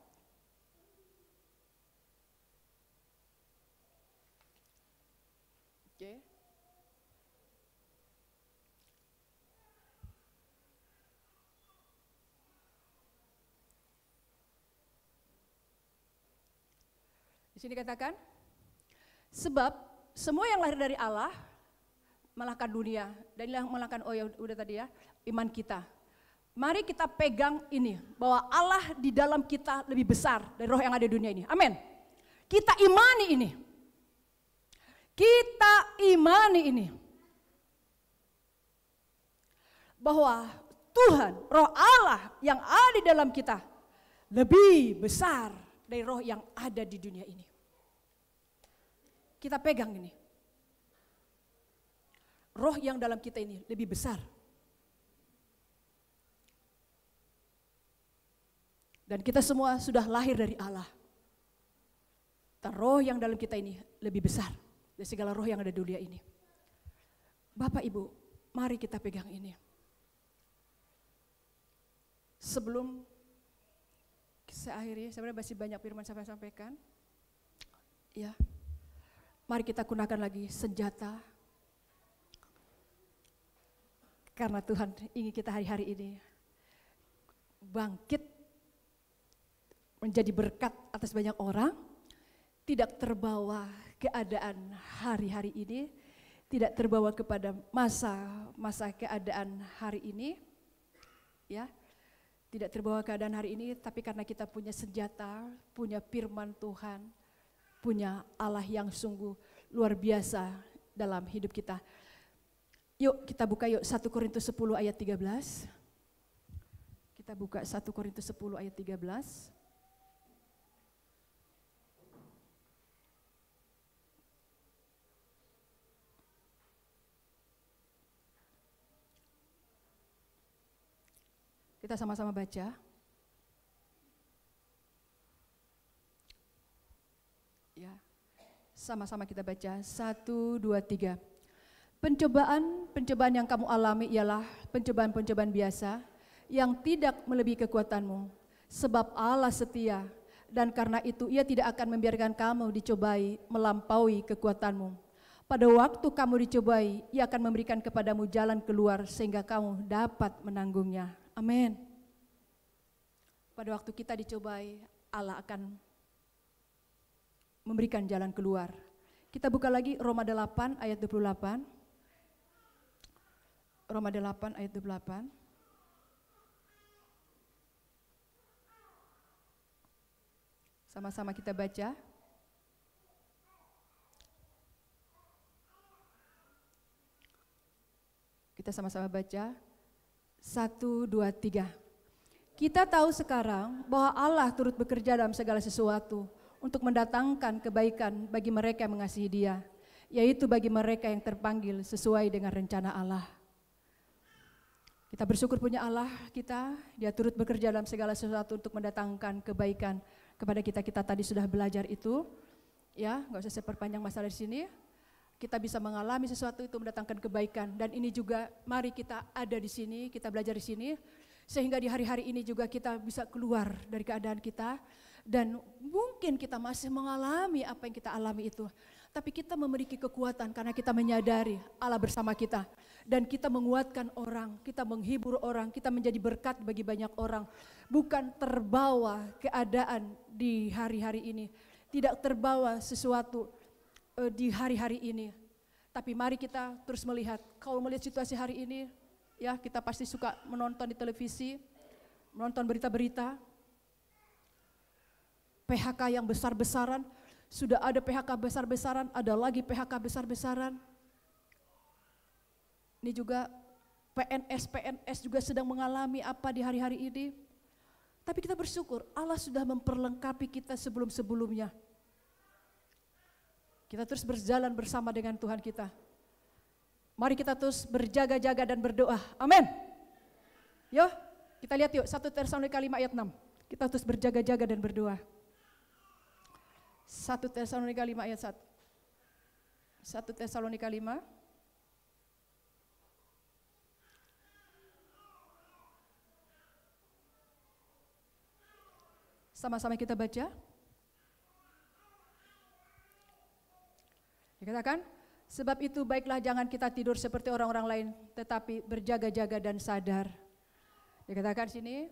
Oke. Di sini katakan, sebab semua yang lahir dari Allah mengalahkan dunia, dan yang mengalahkan, oh ya udah tadi ya, iman kita. Mari kita pegang ini, bahwa Allah di dalam kita lebih besar dari roh yang ada di dunia ini. Amin. Kita imani ini. Kita imani ini. Bahwa Tuhan, roh Allah yang ada di dalam kita lebih besar dari roh yang ada di dunia ini. Kita pegang ini. Roh yang dalam kita ini lebih besar. Dan kita semua sudah lahir dari Allah. Dan roh yang dalam kita ini lebih besar dari segala roh yang ada di dunia ini. Bapak Ibu, mari kita pegang ini. Sebelum saya akhiri, sebenarnya masih banyak firman saya sampaikan. Ya, mari kita gunakan lagi senjata. Karena Tuhan ingin kita hari-hari ini bangkit menjadi berkat atas banyak orang, tidak terbawa keadaan hari-hari ini, tidak terbawa kepada masa keadaan hari ini, ya, tidak terbawa keadaan hari ini, tapi karena kita punya senjata, punya firman Tuhan, punya Allah yang sungguh luar biasa dalam hidup kita. Yuk kita buka yuk 1 Korintus 10 ayat 13. Kita buka 1 Korintus 10 ayat 13. Kita sama-sama baca. Ya. Sama-sama kita baca. 1, 2, 3. Pencobaan yang kamu alami ialah pencobaan-pencobaan biasa yang tidak melebihi kekuatanmu. Sebab Allah setia dan karena itu Ia tidak akan membiarkan kamu dicobai melampaui kekuatanmu. Pada waktu kamu dicobai, Ia akan memberikan kepadamu jalan keluar sehingga kamu dapat menanggungnya. Amin. Pada waktu kita dicobai, Allah akan memberikan jalan keluar. Kita buka lagi Roma 8 ayat 28. Roma 8 ayat 28. Sama-sama kita baca. Kita sama-sama baca. 1, 2, 3. Kita tahu sekarang bahwa Allah turut bekerja dalam segala sesuatu untuk mendatangkan kebaikan bagi mereka yang mengasihi Dia, yaitu bagi mereka yang terpanggil sesuai dengan rencana Allah. Kita bersyukur punya Allah kita, Dia turut bekerja dalam segala sesuatu untuk mendatangkan kebaikan kepada kita. Kita tadi sudah belajar itu, ya, nggak usah saya perpanjang masalah di sini. Kita bisa mengalami sesuatu itu mendatangkan kebaikan, dan ini juga mari kita ada di sini, kita belajar di sini, sehingga di hari-hari ini juga kita bisa keluar dari keadaan kita, dan mungkin kita masih mengalami apa yang kita alami itu. Tapi kita memiliki kekuatan karena kita menyadari Allah bersama kita. Dan kita menguatkan orang, kita menghibur orang, kita menjadi berkat bagi banyak orang. Bukan terbawa keadaan di hari-hari ini. Tidak terbawa sesuatu di hari-hari ini. Tapi mari kita terus melihat, kalau melihat situasi hari ini, ya kita pasti suka menonton di televisi, menonton berita-berita. PHK yang besar-besaran, sudah ada PHK besar-besaran, ada lagi PHK besar-besaran. Ini juga PNS juga sedang mengalami apa di hari-hari ini. Tapi kita bersyukur Allah sudah memperlengkapi kita sebelum-sebelumnya. Kita terus berjalan bersama dengan Tuhan kita. Mari kita terus berjaga-jaga dan berdoa. Amin. Yo, kita lihat yuk 1 Tesalonika 5 ayat 6. Kita terus berjaga-jaga dan berdoa. 1 Tesalonika 5 ayat 1. 1 Tesalonika 5. Sama-sama kita baca. Dikatakan, sebab itu baiklah jangan kita tidur seperti orang-orang lain, tetapi berjaga-jaga dan sadar. Dikatakan sini,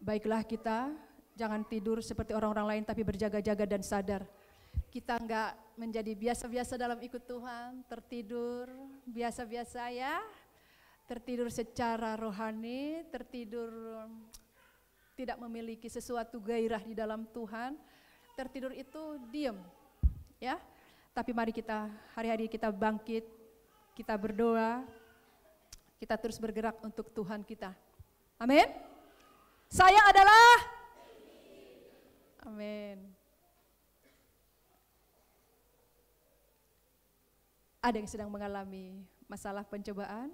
baiklah kita jangan tidur seperti orang-orang lain, tapi berjaga-jaga dan sadar. Kita enggak menjadi biasa-biasa dalam ikut Tuhan, tertidur biasa-biasa ya, tertidur secara rohani, tertidur tidak memiliki sesuatu gairah di dalam Tuhan, tertidur itu diam, ya. Tapi mari kita hari-hari kita bangkit, kita berdoa, kita terus bergerak untuk Tuhan kita. Amin. Saya adalah, amin. Ada yang sedang mengalami masalah pencobaan,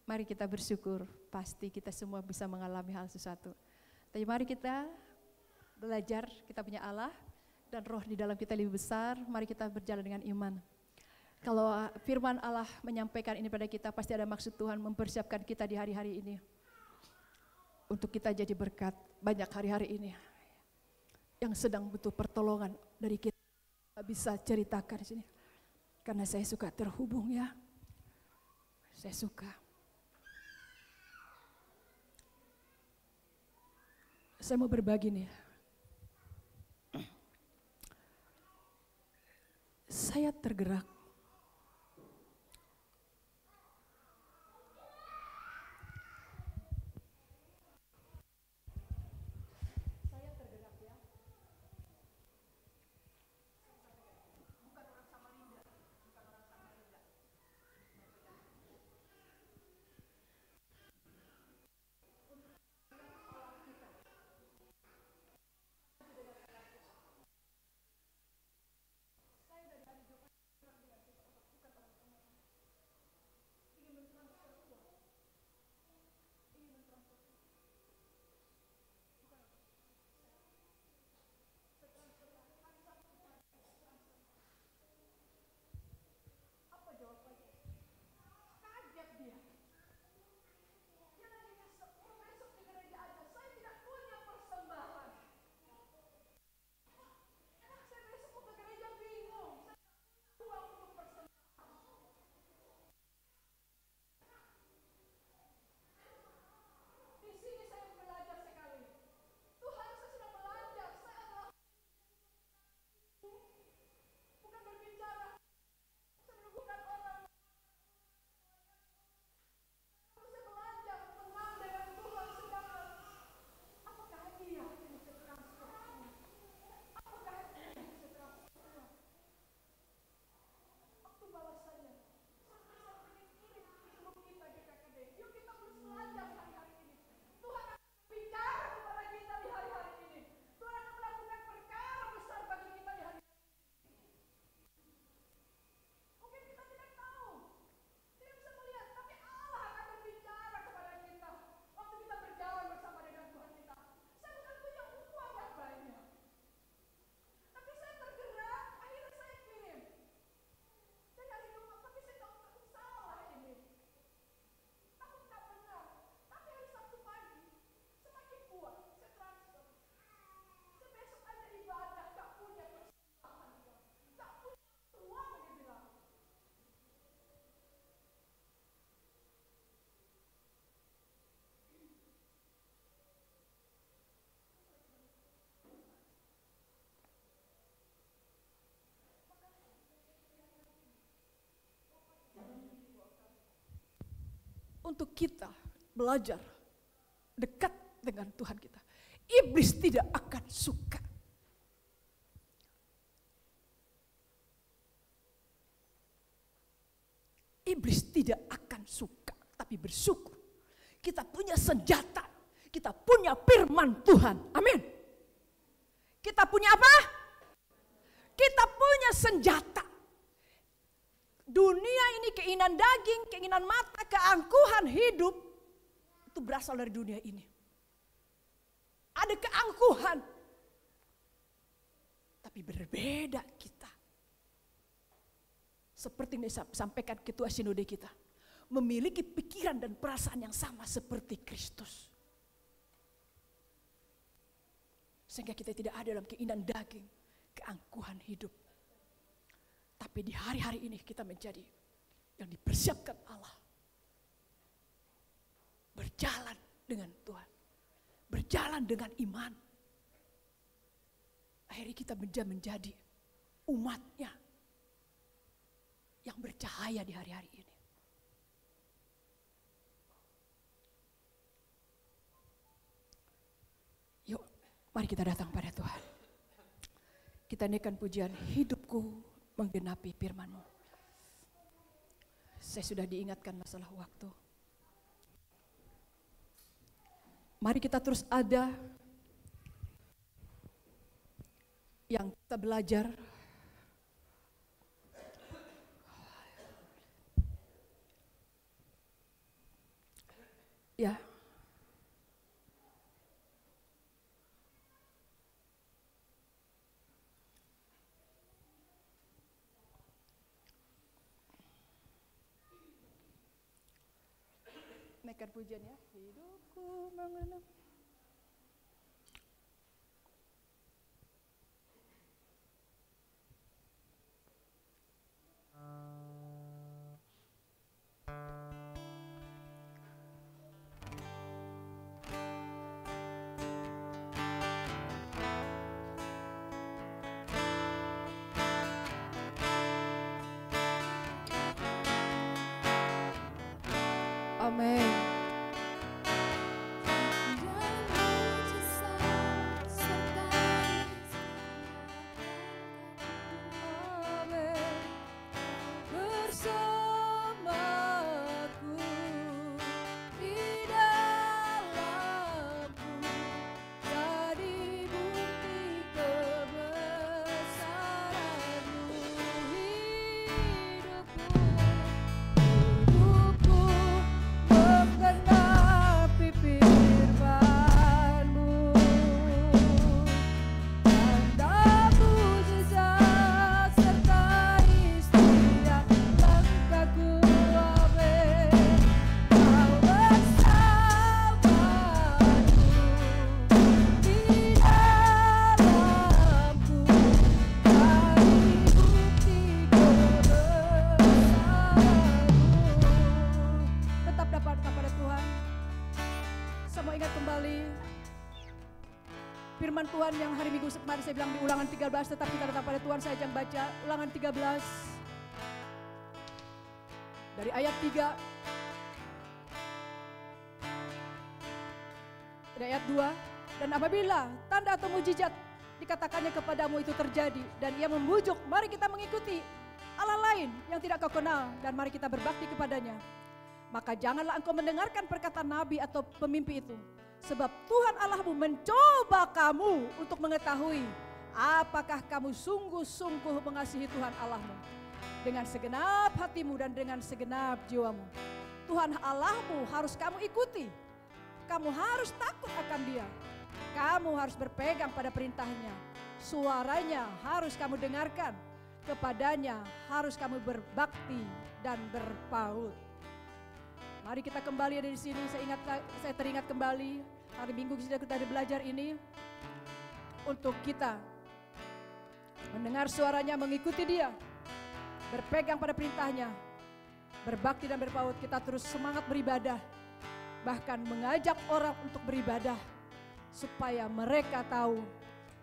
mari kita bersyukur, pasti kita semua bisa mengalami hal sesuatu. Tapi mari kita belajar, kita punya Allah, dan roh di dalam kita lebih besar, mari kita berjalan dengan iman. Kalau firman Allah menyampaikan ini pada kita, pasti ada maksud Tuhan mempersiapkan kita di hari-hari ini. Untuk kita jadi berkat banyak hari-hari ini. Yang sedang butuh pertolongan dari kita, bisa ceritakan di sini. Karena saya suka terhubung ya. Saya suka. Saya mau berbagi nih. Saya tergerak. Untuk kita belajar dekat dengan Tuhan kita. Iblis tidak akan suka Iblis tidak akan suka, tapi bersyukur. Kita punya senjata, kita punya firman Tuhan. Amin. Kita punya apa? Kita punya senjata. Dunia ini keinginan daging, keinginan mata, keangkuhan hidup, itu berasal dari dunia ini. Ada keangkuhan. Tapi berbeda kita. Seperti yang disampaikan ketua sinode kita. Memiliki pikiran dan perasaan yang sama seperti Kristus. Sehingga kita tidak ada dalam keinginan daging, keangkuhan hidup. Tapi di hari-hari ini kita menjadi yang dipersiapkan Allah. Berjalan dengan Tuhan. Berjalan dengan iman. Akhirnya kita menjadi umatnya yang bercahaya di hari-hari ini. Yuk, mari kita datang pada Tuhan. Kita naikkan pujian, hidupku menggenapi firman-Mu. Saya sudah diingatkan masalah waktu. Mari kita terus ada yang kita belajar. Ya. Naikkan pujian ya. Hidupku mengenang. Amin. Firman Tuhan yang hari Minggu kemarin saya bilang di Ulangan 13, tetap kita datang pada Tuhan. Saya akan baca Ulangan 13 dari ayat 3 dari ayat 2. Dan apabila tanda atau mujizat dikatakannya kepadamu itu terjadi dan ia membujuk, mari kita mengikuti Allah lain yang tidak kau kenal dan mari kita berbakti kepadanya. Maka janganlah engkau mendengarkan perkataan nabi atau pemimpi itu. Sebab Tuhan Allahmu mencoba kamu untuk mengetahui apakah kamu sungguh-sungguh mengasihi Tuhan Allahmu dengan segenap hatimu dan dengan segenap jiwamu. Tuhan Allahmu harus kamu ikuti. Kamu harus takut akan Dia. Kamu harus berpegang pada perintahnya. Suaranya harus kamu dengarkan. Kepadanya harus kamu berbakti dan berpaut. Mari kita kembali dari sini. Saya teringat kembali hari Minggu kita ada belajar ini untuk kita mendengar suaranya, mengikuti Dia, berpegang pada perintahnya, berbakti dan berpaut. Kita terus semangat beribadah, bahkan mengajak orang untuk beribadah supaya mereka tahu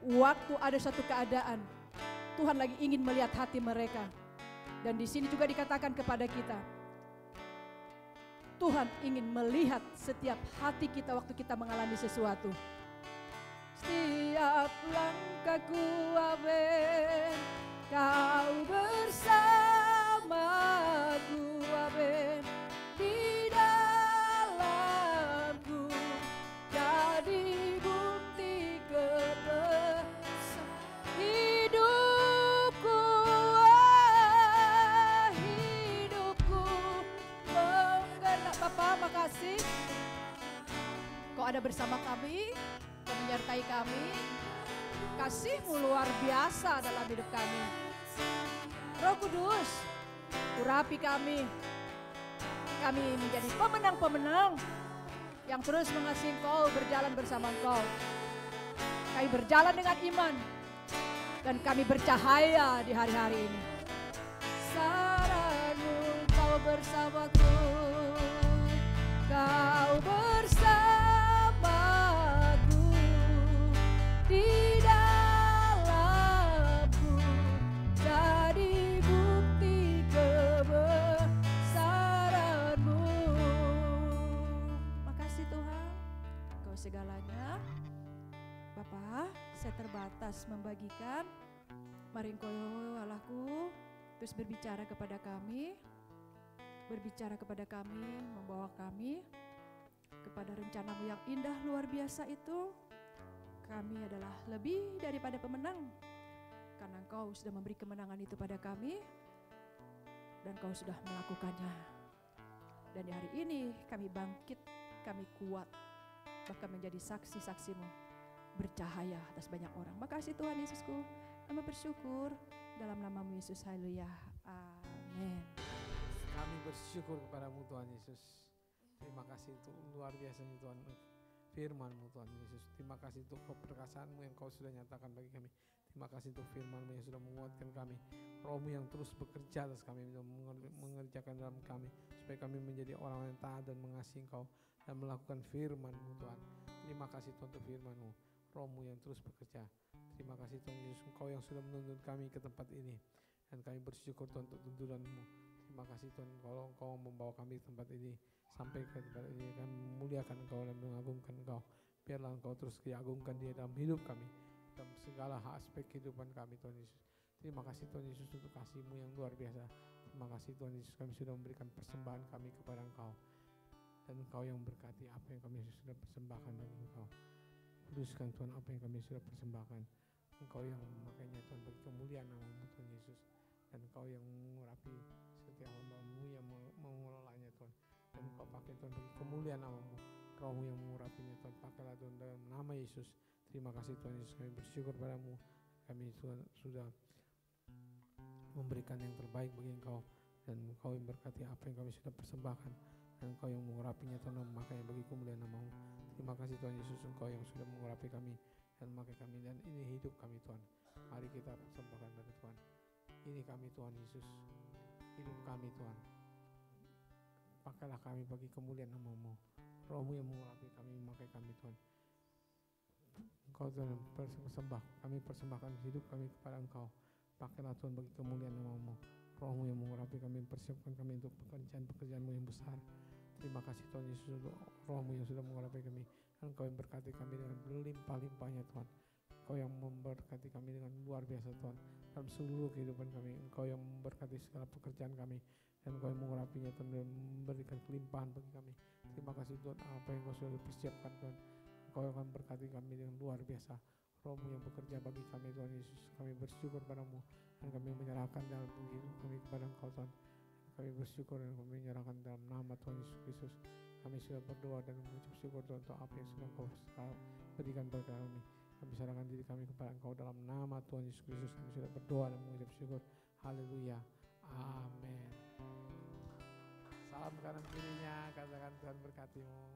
waktu ada satu keadaan Tuhan lagi ingin melihat hati mereka. Dan di sini juga dikatakan kepada kita, Tuhan ingin melihat setiap hati kita waktu kita mengalami sesuatu. Setiap langkahku Aben, kau bersamaku Aben. Kau ada bersama kami, Kau menyertai kami. Kasih-Mu luar biasa dalam hidup kami. Roh Kudus, urapi kami. Kami menjadi pemenang-pemenang yang terus mengasihi Engkau, berjalan bersama Engkau. Kami berjalan dengan iman dan kami bercahaya di hari-hari ini. Saranmu, Kau bersamaku, Kau bersamaku di dalamku, jadi bukti kebesaran-Mu. Makasih Tuhan, Engkau segalanya. Bapa, saya terbatas membagikan. Mari Engkau Allahku terus berbicara kepada kami, membawa kami kepada rencana-Mu yang indah luar biasa itu. Kami adalah lebih daripada pemenang, karena Engkau sudah memberi kemenangan itu pada kami, dan Engkau sudah melakukannya. Dan di hari ini kami bangkit, kami kuat, bahkan menjadi saksi-saksi-Mu, bercahaya atas banyak orang. Makasih Tuhan Yesusku, kami bersyukur dalam nama-Mu Yesus, haleluya, amin. Kami bersyukur kepadamu Tuhan Yesus. Terima kasih untuk luar biasanya Tuhan, firman-Mu Tuhan Yesus. Terima kasih untuk keperkasaan-Mu yang Kau sudah nyatakan bagi kami. Terima kasih untuk firman-Mu yang sudah menguatkan kami. Roh-Mu yang terus bekerja atas kami, mengerjakan dalam kami, supaya kami menjadi orang yang taat dan mengasihi Engkau dan melakukan firman-Mu Tuhan. Terima kasih Tuhan untuk firman-Mu, Roh-Mu yang terus bekerja. Terima kasih Tuhan Yesus, Engkau yang sudah menuntun kami ke tempat ini, dan kami bersyukur Tuhan untuk tuntunan-Mu. Terima kasih Tuhan, kalau Engkau membawa kami ke tempat ini, sampai ke tempat ini, kami memuliakan Engkau dan mengagungkan Engkau. Biarlah Engkau terus diagungkan di dalam hidup kami, dalam segala aspek kehidupan kami Tuhan Yesus. Terima kasih Tuhan Yesus untuk kasih-Mu yang luar biasa. Terima kasih Tuhan Yesus, kami sudah memberikan persembahan kami kepada Engkau, dan Engkau yang memberkati apa yang kami sudah persembahkan bagi Engkau. Kuduskan Tuhan apa yang kami sudah persembahkan. Engkau yang memakainya Tuhan bagi kemuliaan nama-Mu Tuhan Yesus, dan Engkau yang mengurapi setiap hamba-Mu yang mengelolanya Tuhan, dan Engkau pakai Tuhan bagi kemuliaan nama-Mu. Roh-Mu yang mengurapinya Tuhan, pakailah Tuhan dalam nama Yesus. Terima kasih Tuhan Yesus, kami bersyukur padamu. Kami Tuhan sudah memberikan yang terbaik bagi Engkau, dan Engkau yang berkati apa yang kami sudah persembahkan, dan Engkau yang mengurapinya Tuhan, memakainya bagi kemuliaan nama-Mu. Terima kasih Tuhan Yesus, Engkau yang sudah mengurapi kami dan memakai kami, dan ini hidup kami Tuhan. Mari kita persembahkan pada Tuhan. Ini kami Tuhan Yesus, hidup kami Tuhan. Pakailah kami bagi kemuliaan nama-Mu. Roh-Mu yang mengurapi kami, memakai kami Tuhan. Engkau Tuhan persembah, kami persembahkan hidup kami kepada Engkau. Pakailah Tuhan bagi kemuliaan nama-Mu. Roh-Mu yang mengurapi kami, persiapkan kami untuk pekerjaan-Mu yang besar. Terima kasih Tuhan Yesus untuk Roh-Mu yang sudah mengurapi kami, dan Engkau yang berkati kami dengan berlimpah-limpahnya Tuhan. Engkau yang memberkati kami dengan luar biasa Tuhan, dalam seluruh kehidupan kami. Engkau yang memberkati segala pekerjaan kami, dan Engkau yang mengurapinya Tuhan, dan memberikan kelimpahan bagi kami. Terima kasih Tuhan apa yang Engkau sudah persiapkan Tuhan. Engkau yang akan berkati kami dengan luar biasa. Roh-Mu yang bekerja bagi kami Tuhan Yesus, kami bersyukur padamu, dan kami menyerahkan dalam hidup kami kepada Engkau Tuhan. Kami bersyukur dan kami menyerahkan dalam nama Tuhan Yesus Kristus. Kami sudah berdoa dan mengucap syukur Tuhan untuk apa yang sudah Engkau berikan bagi kami. Kami serahkan diri kami kepada Engkau dalam nama Tuhan Yesus Kristus. Kami sudah berdoa dan mengucap syukur. Haleluya. Amin. Salam kanan kirinya, katakan Tuhan berkatimu.